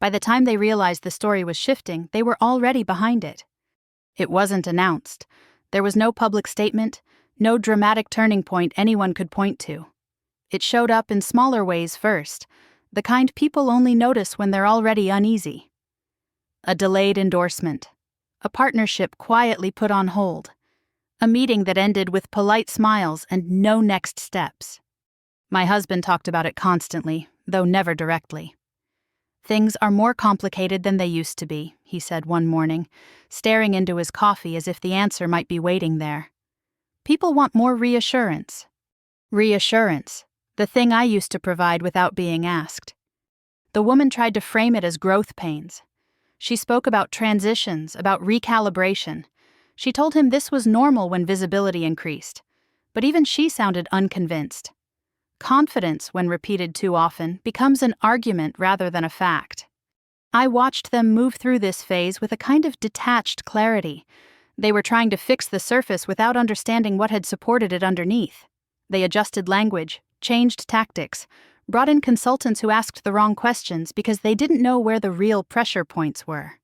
By the time they realized the story was shifting, they were already behind it. It wasn't announced. There was no public statement, no dramatic turning point anyone could point to. It showed up in smaller ways first, the kind people only notice when they're already uneasy. A delayed endorsement. A partnership quietly put on hold. A meeting that ended with polite smiles and no next steps. My husband talked about it constantly, though never directly. "Things are more complicated than they used to be," he said one morning, staring into his coffee as if the answer might be waiting there. "People want more reassurance." Reassurance, the thing I used to provide without being asked. The woman tried to frame it as growth pains. She spoke about transitions, about recalibration. She told him this was normal when visibility increased, but even she sounded unconvinced. Confidence, when repeated too often, becomes an argument rather than a fact. I watched them move through this phase with a kind of detached clarity. They were trying to fix the surface without understanding what had supported it underneath. They adjusted language, changed tactics, brought in consultants who asked the wrong questions because they didn't know where the real pressure points were.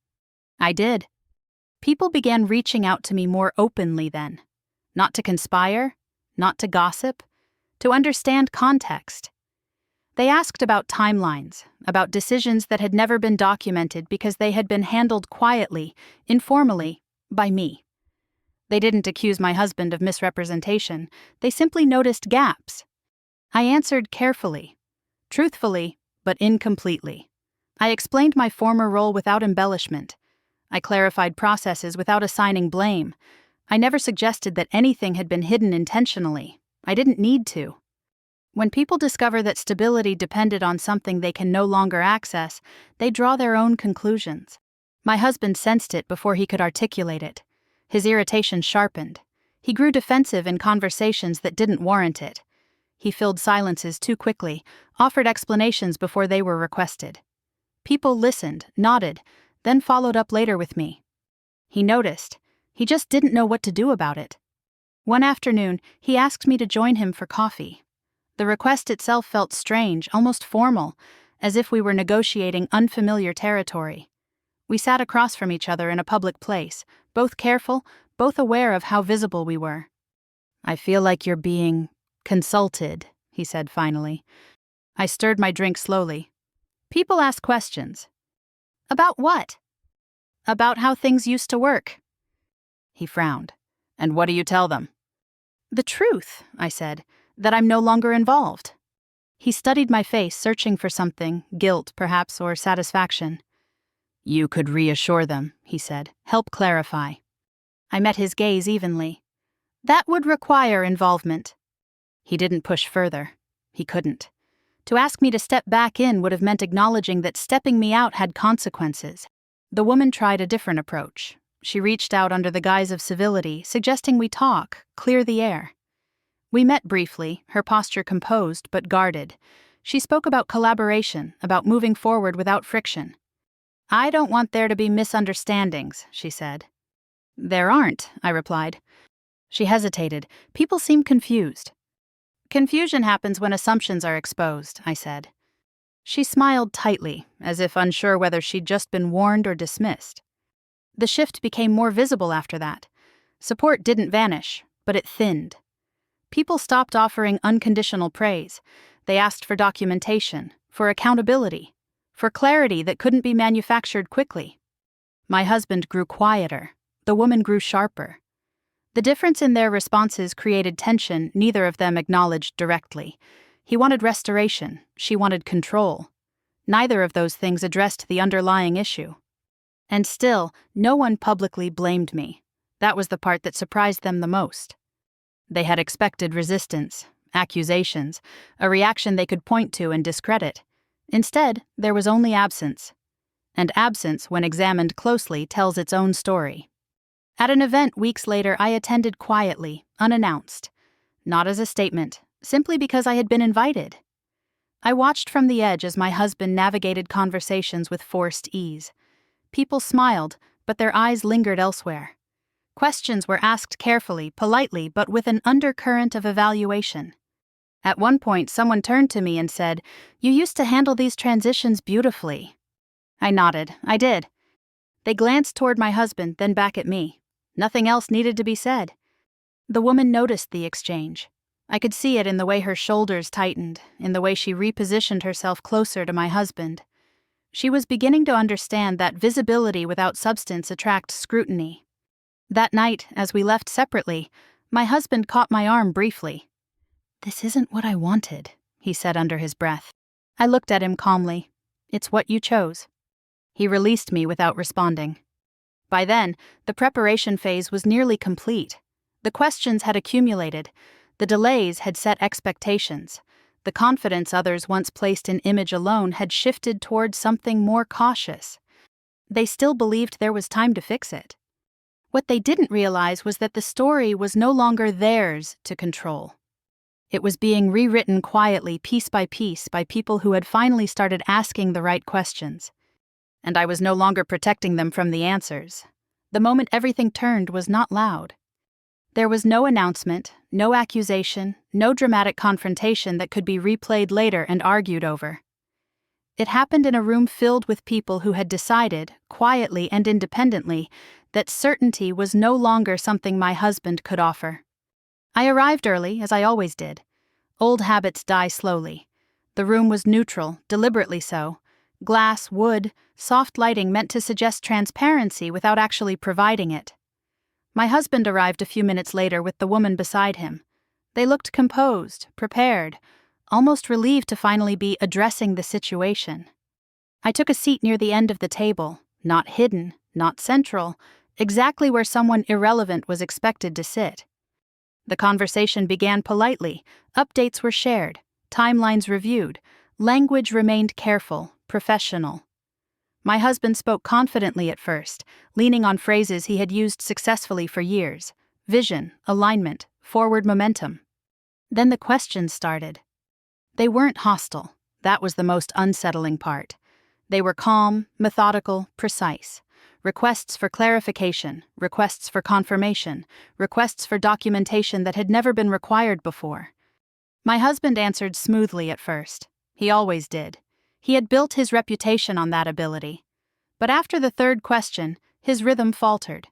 I did. People began reaching out to me more openly then. Not to conspire, not to gossip, to understand context. They asked about timelines, about decisions that had never been documented because they had been handled quietly, informally, by me. They didn't accuse my husband of misrepresentation, they simply noticed gaps. I answered carefully, truthfully, but incompletely. I explained my former role without embellishment. I clarified processes without assigning blame. I never suggested that anything had been hidden intentionally. I didn't need to. When people discover that stability depended on something they can no longer access, they draw their own conclusions. My husband sensed it before he could articulate it. His irritation sharpened. He grew defensive in conversations that didn't warrant it. He filled silences too quickly, offered explanations before they were requested. People listened, nodded, then followed up later with me. He noticed. He just didn't know what to do about it. One afternoon, he asked me to join him for coffee. The request itself felt strange, almost formal, as if we were negotiating unfamiliar territory. We sat across from each other in a public place, both careful, both aware of how visible we were. "I feel like you're being consulted," he said finally. I stirred my drink slowly. "People ask questions." "About what?" "About how things used to work." He frowned. "And what do you tell them?" "The truth," I said, "that I'm no longer involved." He studied my face, searching for something, guilt, perhaps, or satisfaction. "You could reassure them," he said. "Help clarify." I met his gaze evenly. "That would require involvement." He didn't push further. He couldn't. To ask me to step back in would have meant acknowledging that stepping me out had consequences. The woman tried a different approach. She reached out under the guise of civility, suggesting we talk, clear the air. We met briefly, her posture composed but guarded. She spoke about collaboration, about moving forward without friction. "I don't want there to be misunderstandings," she said. "There aren't," I replied. She hesitated. "People seem confused." "Confusion happens when assumptions are exposed," I said. She smiled tightly, as if unsure whether she'd just been warned or dismissed. The shift became more visible after that. Support didn't vanish, but it thinned. People stopped offering unconditional praise. They asked for documentation, for accountability, for clarity that couldn't be manufactured quickly. My husband grew quieter. The woman grew sharper. The difference in their responses created tension neither of them acknowledged directly. He wanted restoration. She wanted control. Neither of those things addressed the underlying issue. And still, no one publicly blamed me. That was the part that surprised them the most. They had expected resistance, accusations, a reaction they could point to and discredit. Instead, there was only absence. And absence, when examined closely, tells its own story. At an event weeks later, I attended quietly, unannounced. Not as a statement, simply because I had been invited. I watched from the edge as my husband navigated conversations with forced ease. People smiled, but their eyes lingered elsewhere. Questions were asked carefully, politely, but with an undercurrent of evaluation. At one point, someone turned to me and said, "You used to handle these transitions beautifully." I nodded. I did. They glanced toward my husband, then back at me. Nothing else needed to be said. The woman noticed the exchange. I could see it in the way her shoulders tightened, in the way she repositioned herself closer to my husband. She was beginning to understand that visibility without substance attracts scrutiny. That night, as we left separately, my husband caught my arm briefly. "This isn't what I wanted," he said under his breath. I looked at him calmly. "It's what you chose." He released me without responding. By then, the preparation phase was nearly complete. The questions had accumulated. The delays had set expectations. The confidence others once placed in image alone had shifted toward something more cautious. They still believed there was time to fix it. What they didn't realize was that the story was no longer theirs to control. It was being rewritten quietly, piece by people who had finally started asking the right questions. And I was no longer protecting them from the answers. The moment everything turned was not loud. There was no announcement, no accusation, no dramatic confrontation that could be replayed later and argued over. It happened in a room filled with people who had decided, quietly and independently, that certainty was no longer something my husband could offer. I arrived early, as I always did. Old habits die slowly. The room was neutral, deliberately so. Glass, wood, soft lighting meant to suggest transparency without actually providing it. My husband arrived a few minutes later with the woman beside him. They looked composed, prepared, almost relieved to finally be addressing the situation. I took a seat near the end of the table, not hidden, not central, exactly where someone irrelevant was expected to sit. The conversation began politely, updates were shared, timelines reviewed, language remained careful, professional. My husband spoke confidently at first, leaning on phrases he had used successfully for years: vision, alignment, forward momentum. Then the questions started. They weren't hostile. That was the most unsettling part. They were calm, methodical, precise. Requests for clarification, requests for confirmation, requests for documentation that had never been required before. My husband answered smoothly at first. He always did. He had built his reputation on that ability. But after the third question, his rhythm faltered.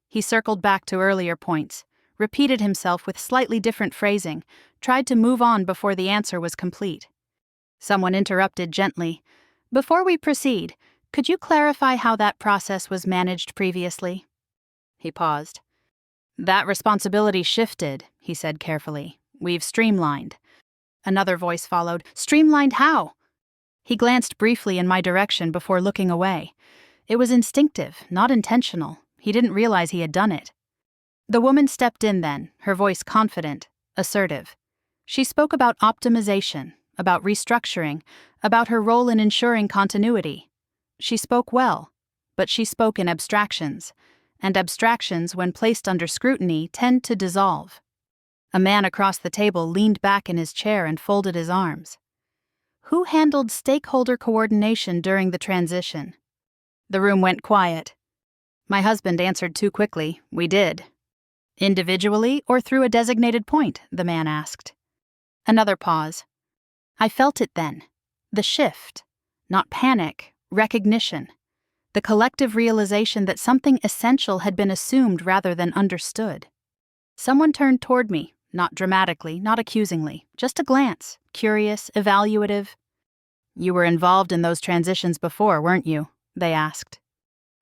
He circled back to earlier points, repeated himself with slightly different phrasing, tried to move on before the answer was complete. Someone interrupted gently. "Before we proceed, could you clarify how that process was managed previously?" He paused. "That responsibility shifted," he said carefully. "We've streamlined. Another voice followed. Streamlined how? He glanced briefly in my direction before looking away. It was instinctive, not intentional. He didn't realize he had done it. The woman stepped in then, her voice confident, assertive. She spoke about optimization, about restructuring, about her role in ensuring continuity. She spoke well, but she spoke in abstractions, and abstractions, when placed under scrutiny, tend to dissolve. A man across the table leaned back in his chair and folded his arms. Who handled stakeholder coordination during the transition? The room went quiet. My husband answered too quickly. We did. Individually or through a designated point? The man asked. Another pause. I felt it then. The shift. Not panic, recognition. The collective realization that something essential had been assumed rather than understood. Someone turned toward me, not dramatically, not accusingly, just a glance, curious, evaluative. You were involved in those transitions before, weren't you? They asked.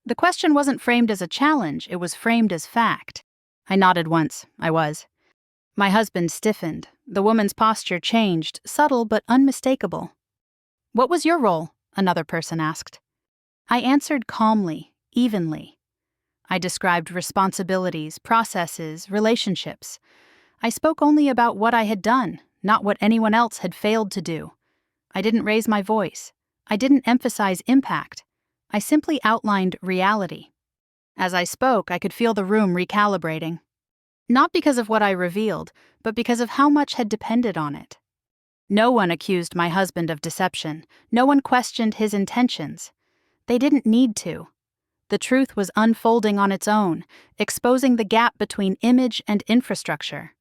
The question wasn't framed as a challenge, it was framed as fact. I nodded once. I was. My husband stiffened. The woman's posture changed, subtle but unmistakable. What was your role? Another person asked. I answered calmly, evenly. I described responsibilities, processes, relationships. I spoke only about what I had done, not what anyone else had failed to do. I didn't raise my voice. I didn't emphasize impact. I simply outlined reality. As I spoke, I could feel the room recalibrating. Not because of what I revealed, but because of how much had depended on it. No one accused my husband of deception. No one questioned his intentions. They didn't need to. The truth was unfolding on its own, exposing the gap between image and infrastructure.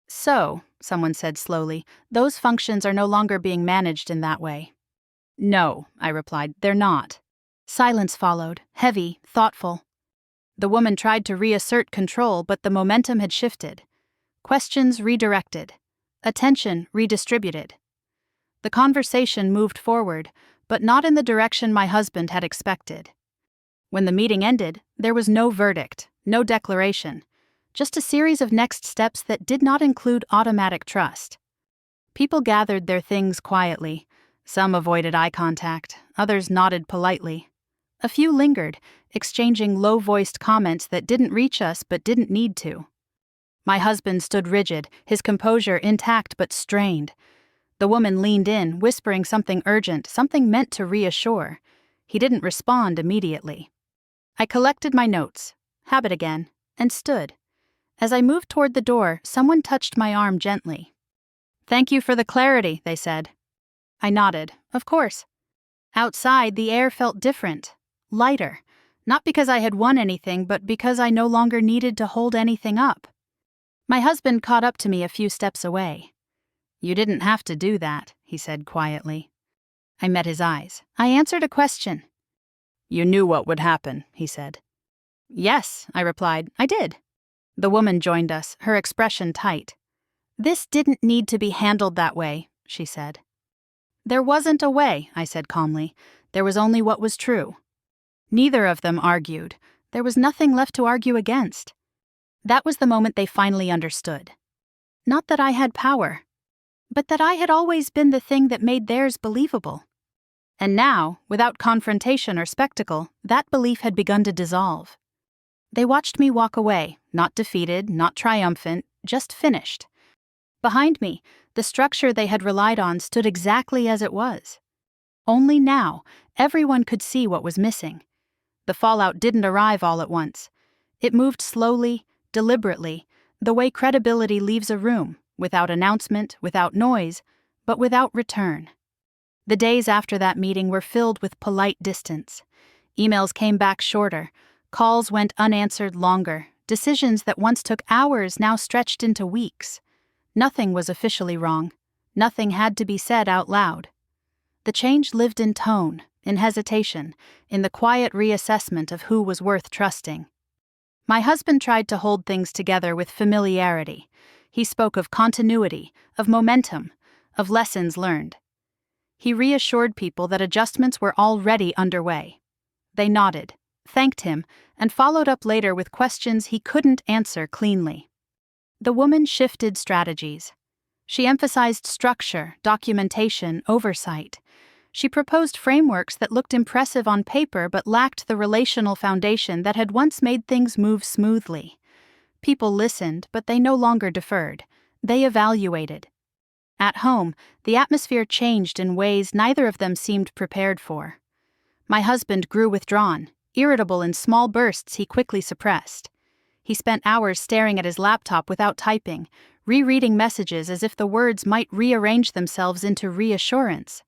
So, someone said slowly, those functions are no longer being managed in that way. No, I replied, they're not. Silence followed, heavy, thoughtful. The woman tried to reassert control, but the momentum had shifted. Questions redirected. Attention redistributed. The conversation moved forward, but not in the direction my husband had expected. When the meeting ended, there was no verdict, no declaration, just a series of next steps that did not include automatic trust. People gathered their things quietly. Some avoided eye contact, others nodded politely. A few lingered, exchanging low-voiced comments that didn't reach us but didn't need to. My husband stood rigid, his composure intact but strained. The woman leaned in, whispering something urgent, something meant to reassure. He didn't respond immediately. I collected my notes, habit again, and stood. As I moved toward the door, someone touched my arm gently. Thank you for the clarity, they said. I nodded. Of course. Outside, the air felt different, lighter, not because I had won anything, but because I no longer needed to hold anything up. My husband caught up to me a few steps away. You didn't have to do that, he said quietly. I met his eyes. I answered a question. You knew what would happen, he said. Yes, I replied. I did. The woman joined us, her expression tight. This didn't need to be handled that way, she said. There wasn't a way, I said calmly. There was only what was true. Neither of them argued. There was nothing left to argue against. That was the moment they finally understood. Not that I had power, but that I had always been the thing that made theirs believable. And now, without confrontation or spectacle, that belief had begun to dissolve. They watched me walk away, not defeated, not triumphant, just finished. Behind me, the structure they had relied on stood exactly as it was. Only now, everyone could see what was missing. The fallout didn't arrive all at once. It moved slowly, deliberately, the way credibility leaves a room, without announcement, without noise, but without return. The days after that meeting were filled with polite distance. Emails came back shorter, calls went unanswered longer, decisions that once took hours now stretched into weeks. Nothing was officially wrong. Nothing had to be said out loud. The change lived in tone, in hesitation, in the quiet reassessment of who was worth trusting. My husband tried to hold things together with familiarity. He spoke of continuity, of momentum, of lessons learned. He reassured people that adjustments were already underway. They nodded, thanked him, and followed up later with questions he couldn't answer cleanly. The woman shifted strategies. She emphasized structure, documentation, oversight. She proposed frameworks that looked impressive on paper but lacked the relational foundation that had once made things move smoothly. People listened, but they no longer deferred. They evaluated. At home, the atmosphere changed in ways neither of them seemed prepared for. My husband grew withdrawn, irritable in small bursts he quickly suppressed. He spent hours staring at his laptop without typing, rereading messages as if the words might rearrange themselves into reassurance.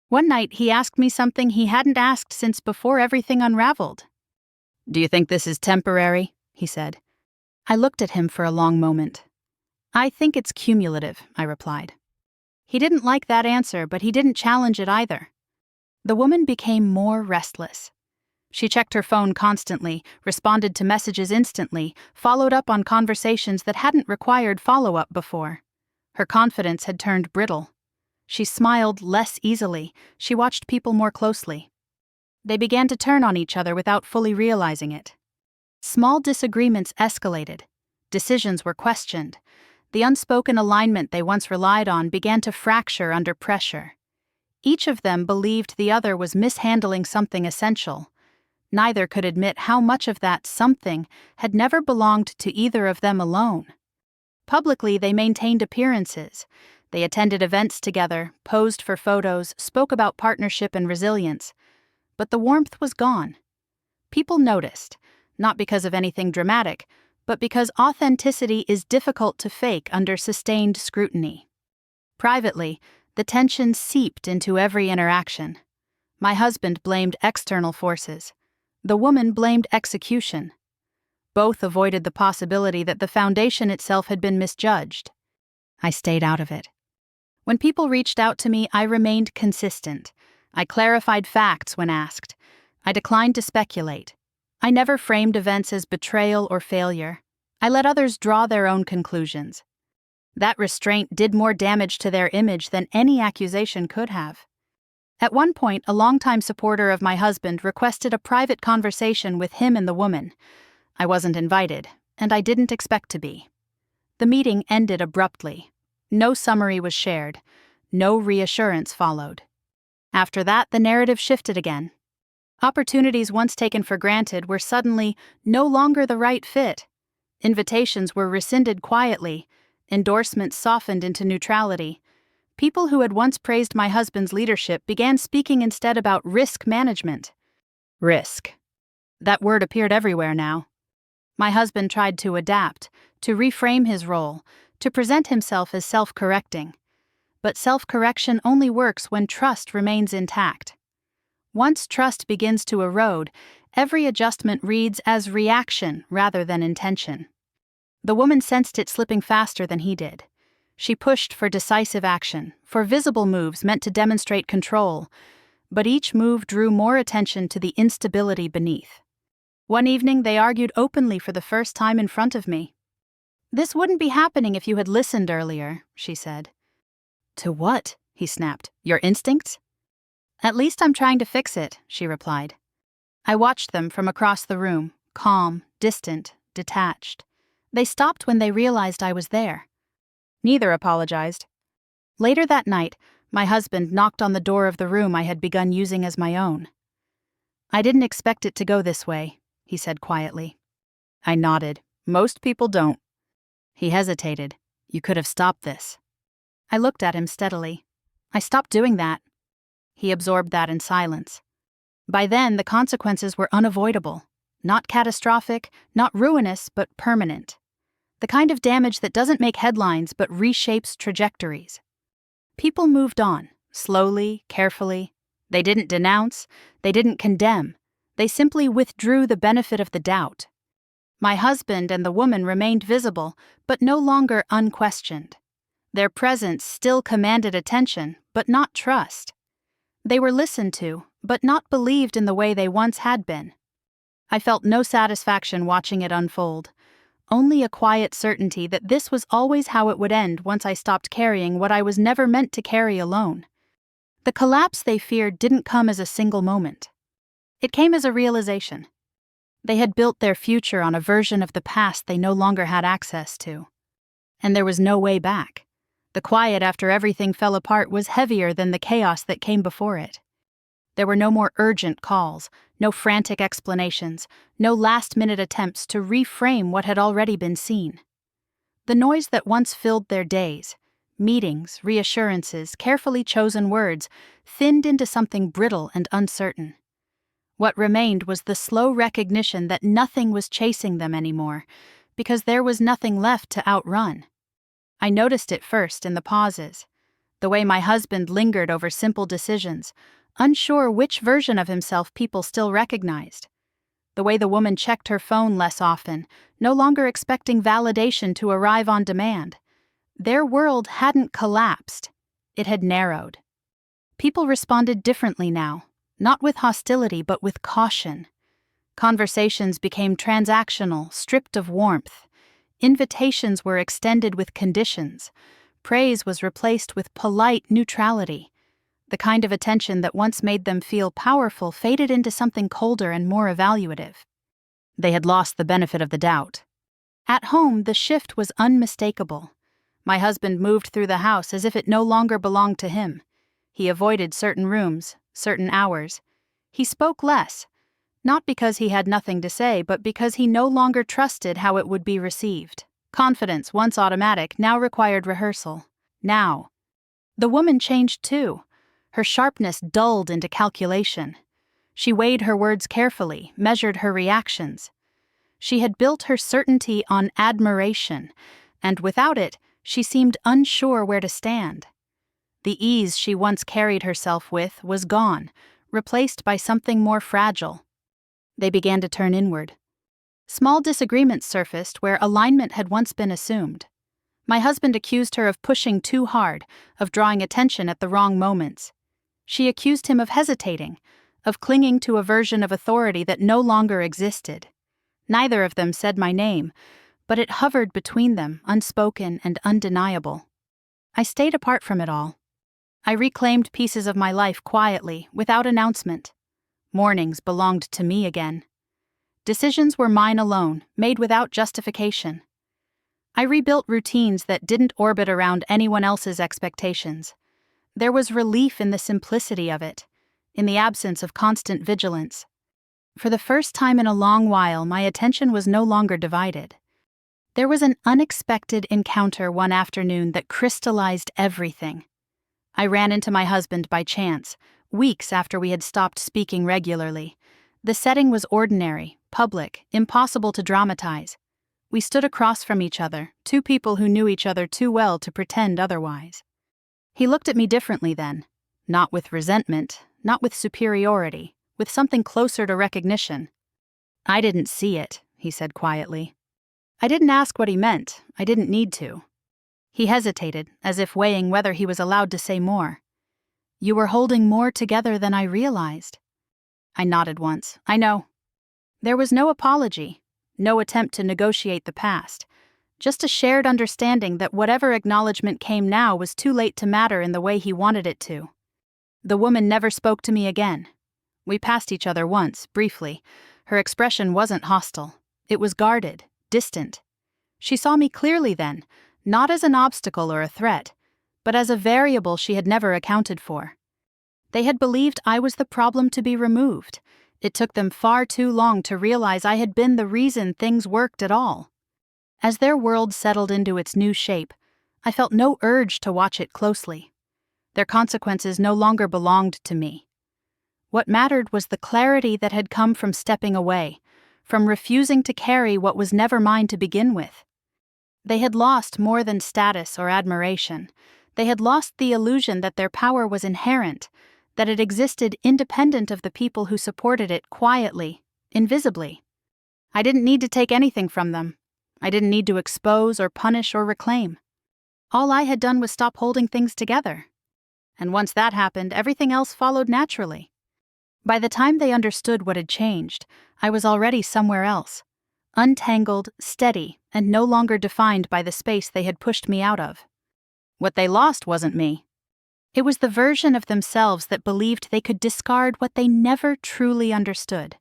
One night he asked me something he hadn't asked since before everything unraveled. "Do you think this is temporary?" he said. I looked at him for a long moment. "I think it's cumulative," I replied. He didn't like that answer, but he didn't challenge it either. The woman became more restless. She checked her phone constantly, responded to messages instantly, followed up on conversations that hadn't required follow-up before. Her confidence had turned brittle. She smiled less easily. She watched people more closely. They began to turn on each other without fully realizing it. Small disagreements escalated. Decisions were questioned. The unspoken alignment they once relied on began to fracture under pressure. Each of them believed the other was mishandling something essential. Neither could admit how much of that something had never belonged to either of them alone. Publicly, they maintained appearances. They attended events together, posed for photos, spoke about partnership and resilience. But the warmth was gone. People noticed, not because of anything dramatic, but because authenticity is difficult to fake under sustained scrutiny. Privately, the tension seeped into every interaction. My husband blamed external forces. The woman blamed execution. Both avoided the possibility that the foundation itself had been misjudged. I stayed out of it. When people reached out to me, I remained consistent. I clarified facts when asked. I declined to speculate. I never framed events as betrayal or failure. I let others draw their own conclusions. That restraint did more damage to their image than any accusation could have. At one point, a longtime supporter of my husband requested a private conversation with him and the woman. I wasn't invited, and I didn't expect to be. The meeting ended abruptly. No summary was shared. No reassurance followed. After that, the narrative shifted again. Opportunities once taken for granted were suddenly no longer the right fit. Invitations were rescinded quietly. Endorsements softened into neutrality. People who had once praised my husband's leadership began speaking instead about risk management. Risk. That word appeared everywhere now. My husband tried to adapt, to reframe his role, to present himself as self-correcting. But self-correction only works when trust remains intact. Once trust begins to erode, every adjustment reads as reaction rather than intention. The woman sensed it slipping faster than he did. She pushed for decisive action, for visible moves meant to demonstrate control, but each move drew more attention to the instability beneath. One evening, they argued openly for the first time in front of me. "This wouldn't be happening if you had listened earlier," she said. "To what?" he snapped. "Your instincts?" "At least I'm trying to fix it," she replied. I watched them from across the room, calm, distant, detached. They stopped when they realized I was there. Neither apologized. Later that night, my husband knocked on the door of the room I had begun using as my own. "I didn't expect it to go this way," he said quietly. I nodded. "Most people don't." He hesitated. "You could have stopped this." I looked at him steadily. "I stopped doing that." He absorbed that in silence. By then, the consequences were unavoidable. Not catastrophic, not ruinous, but permanent. The kind of damage that doesn't make headlines but reshapes trajectories. People moved on, slowly, carefully. They didn't denounce, they didn't condemn. They simply withdrew the benefit of the doubt. My husband and the woman remained visible, but no longer unquestioned. Their presence still commanded attention, but not trust. They were listened to, but not believed in the way they once had been. I felt no satisfaction watching it unfold. Only a quiet certainty that this was always how it would end once I stopped carrying what I was never meant to carry alone. The collapse they feared didn't come as a single moment. It came as a realization. They had built their future on a version of the past they no longer had access to. And there was no way back. The quiet after everything fell apart was heavier than the chaos that came before it. There were no more urgent calls, no frantic explanations, no last-minute attempts to reframe what had already been seen. The noise that once filled their days, meetings, reassurances, carefully chosen words, thinned into something brittle and uncertain. What remained was the slow recognition that nothing was chasing them anymore, because there was nothing left to outrun. I noticed it first in the pauses, the way my husband lingered over simple decisions, unsure which version of himself people still recognized. The way the woman checked her phone less often, no longer expecting validation to arrive on demand. Their world hadn't collapsed. It had narrowed. People responded differently now, not with hostility but with caution. Conversations became transactional, stripped of warmth. Invitations were extended with conditions. Praise was replaced with polite neutrality. The kind of attention that once made them feel powerful faded into something colder and more evaluative. They had lost the benefit of the doubt. At home, the shift was unmistakable. My husband moved through the house as if it no longer belonged to him. He avoided certain rooms, certain hours. He spoke less, not because he had nothing to say, but because he no longer trusted how it would be received. Confidence, once automatic, now required rehearsal. Now. The woman changed too. Her sharpness dulled into calculation. She weighed her words carefully, measured her reactions. She had built her certainty on admiration, and without it, she seemed unsure where to stand. The ease she once carried herself with was gone, replaced by something more fragile. They began to turn inward. Small disagreements surfaced where alignment had once been assumed. My husband accused her of pushing too hard, of drawing attention at the wrong moments. She accused him of hesitating, of clinging to a version of authority that no longer existed. Neither of them said my name, but it hovered between them, unspoken and undeniable. I stayed apart from it all. I reclaimed pieces of my life quietly, without announcement. Mornings belonged to me again. Decisions were mine alone, made without justification. I rebuilt routines that didn't orbit around anyone else's expectations. There was relief in the simplicity of it, in the absence of constant vigilance. For the first time in a long while, my attention was no longer divided. There was an unexpected encounter one afternoon that crystallized everything. I ran into my husband by chance, weeks after we had stopped speaking regularly. The setting was ordinary, public, impossible to dramatize. We stood across from each other, two people who knew each other too well to pretend otherwise. He looked at me differently then, not with resentment, not with superiority, with something closer to recognition. "I didn't see it," he said quietly. I didn't ask what he meant. I didn't need to. He hesitated, as if weighing whether he was allowed to say more. "You were holding more together than I realized." I nodded once. "I know." There was no apology, no attempt to negotiate the past, just a shared understanding that whatever acknowledgement came now was too late to matter in the way he wanted it to. The woman never spoke to me again. We passed each other once, briefly. Her expression wasn't hostile. It was guarded, distant. She saw me clearly then, not as an obstacle or a threat, but as a variable she had never accounted for. They had believed I was the problem to be removed. It took them far too long to realize I had been the reason things worked at all. As their world settled into its new shape, I felt no urge to watch it closely. Their consequences no longer belonged to me. What mattered was the clarity that had come from stepping away, from refusing to carry what was never mine to begin with. They had lost more than status or admiration. They had lost the illusion that their power was inherent, that it existed independent of the people who supported it quietly, invisibly. I didn't need to take anything from them. I didn't need to expose or punish or reclaim. All I had done was stop holding things together. And once that happened, everything else followed naturally. By the time they understood what had changed, I was already somewhere else, untangled, steady, and no longer defined by the space they had pushed me out of. What they lost wasn't me. It was the version of themselves that believed they could discard what they never truly understood.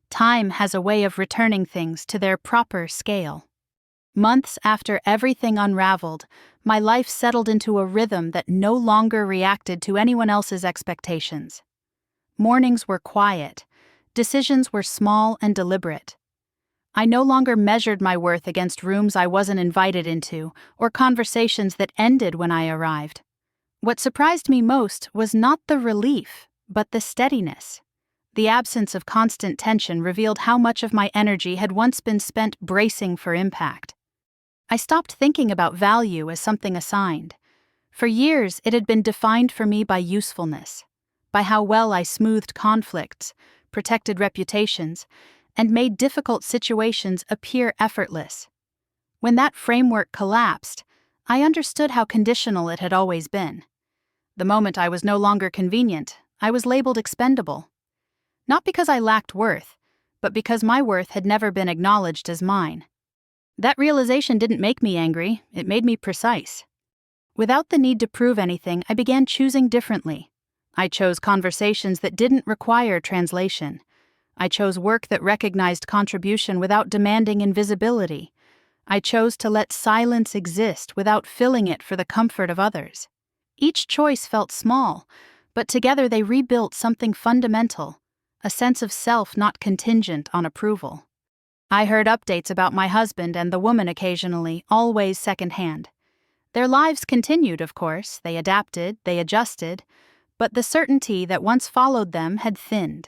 Time has a way of returning things to their proper scale. Months after everything unraveled, my life settled into a rhythm that no longer reacted to anyone else's expectations. Mornings were quiet. Decisions were small and deliberate. I no longer measured my worth against rooms I wasn't invited into or conversations that ended when I arrived. What surprised me most was not the relief, but the steadiness. The absence of constant tension revealed how much of my energy had once been spent bracing for impact. I stopped thinking about value as something assigned. For years, it had been defined for me by usefulness, by how well I smoothed conflicts, protected reputations, and made difficult situations appear effortless. When that framework collapsed, I understood how conditional it had always been. The moment I was no longer convenient, I was labeled expendable. Not because I lacked worth, but because my worth had never been acknowledged as mine. That realization didn't make me angry, it made me precise. Without the need to prove anything, I began choosing differently. I chose conversations that didn't require translation. I chose work that recognized contribution without demanding invisibility. I chose to let silence exist without filling it for the comfort of others. Each choice felt small, but together they rebuilt something fundamental, a sense of self not contingent on approval. I heard updates about my husband and the woman occasionally, always secondhand. Their lives continued, of course. They adapted, they adjusted, but the certainty that once followed them had thinned.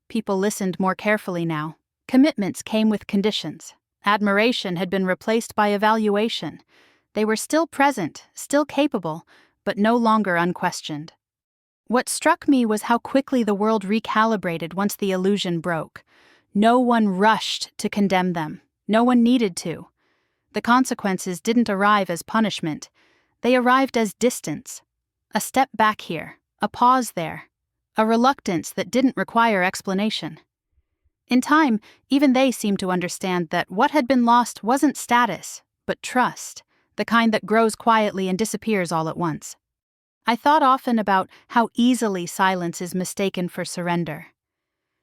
People listened more carefully now. Commitments came with conditions. Admiration had been replaced by evaluation. They were still present, still capable, but no longer unquestioned. What struck me was how quickly the world recalibrated once the illusion broke. No one rushed to condemn them. No one needed to. The consequences didn't arrive as punishment. They arrived as distance. A step back here, a pause there, a reluctance that didn't require explanation. In time, even they seemed to understand that what had been lost wasn't status, but trust, the kind that grows quietly and disappears all at once. I thought often about how easily silence is mistaken for surrender.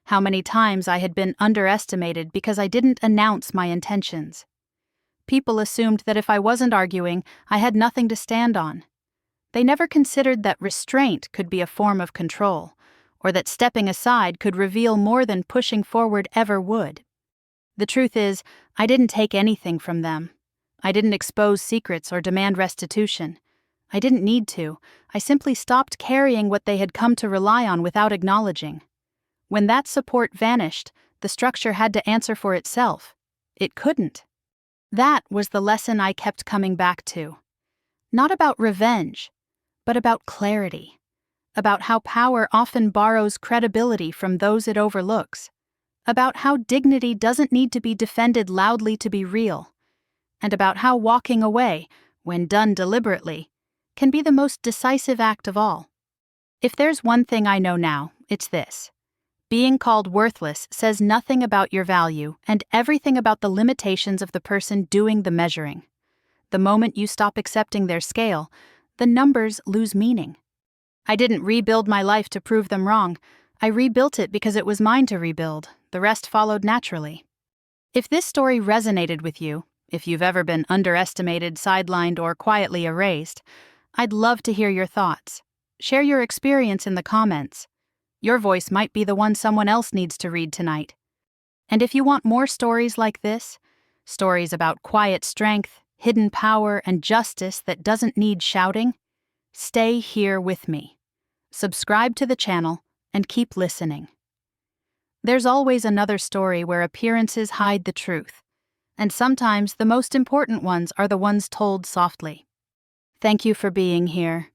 How many times I had been underestimated because I didn't announce my intentions. People assumed that if I wasn't arguing, I had nothing to stand on. They never considered that restraint could be a form of control, or that stepping aside could reveal more than pushing forward ever would. The truth is, I didn't take anything from them. I didn't expose secrets or demand restitution. I didn't need to. I simply stopped carrying what they had come to rely on without acknowledging. When that support vanished, the structure had to answer for itself. It couldn't. That was the lesson I kept coming back to. Not about revenge, but about clarity. About how power often borrows credibility from those it overlooks. About how dignity doesn't need to be defended loudly to be real. And about how walking away, when done deliberately, can be the most decisive act of all. If there's one thing I know now, it's this. Being called worthless says nothing about your value and everything about the limitations of the person doing the measuring. The moment you stop accepting their scale, the numbers lose meaning. I didn't rebuild my life to prove them wrong. I rebuilt it because it was mine to rebuild. The rest followed naturally. If this story resonated with you, if you've ever been underestimated, sidelined, or quietly erased, I'd love to hear your thoughts. Share your experience in the comments. Your voice might be the one someone else needs to read tonight. And if you want more stories like this, stories about quiet strength, hidden power, and justice that doesn't need shouting, stay here with me. Subscribe to the channel and keep listening. There's always another story where appearances hide the truth, and sometimes the most important ones are the ones told softly. Thank you for being here.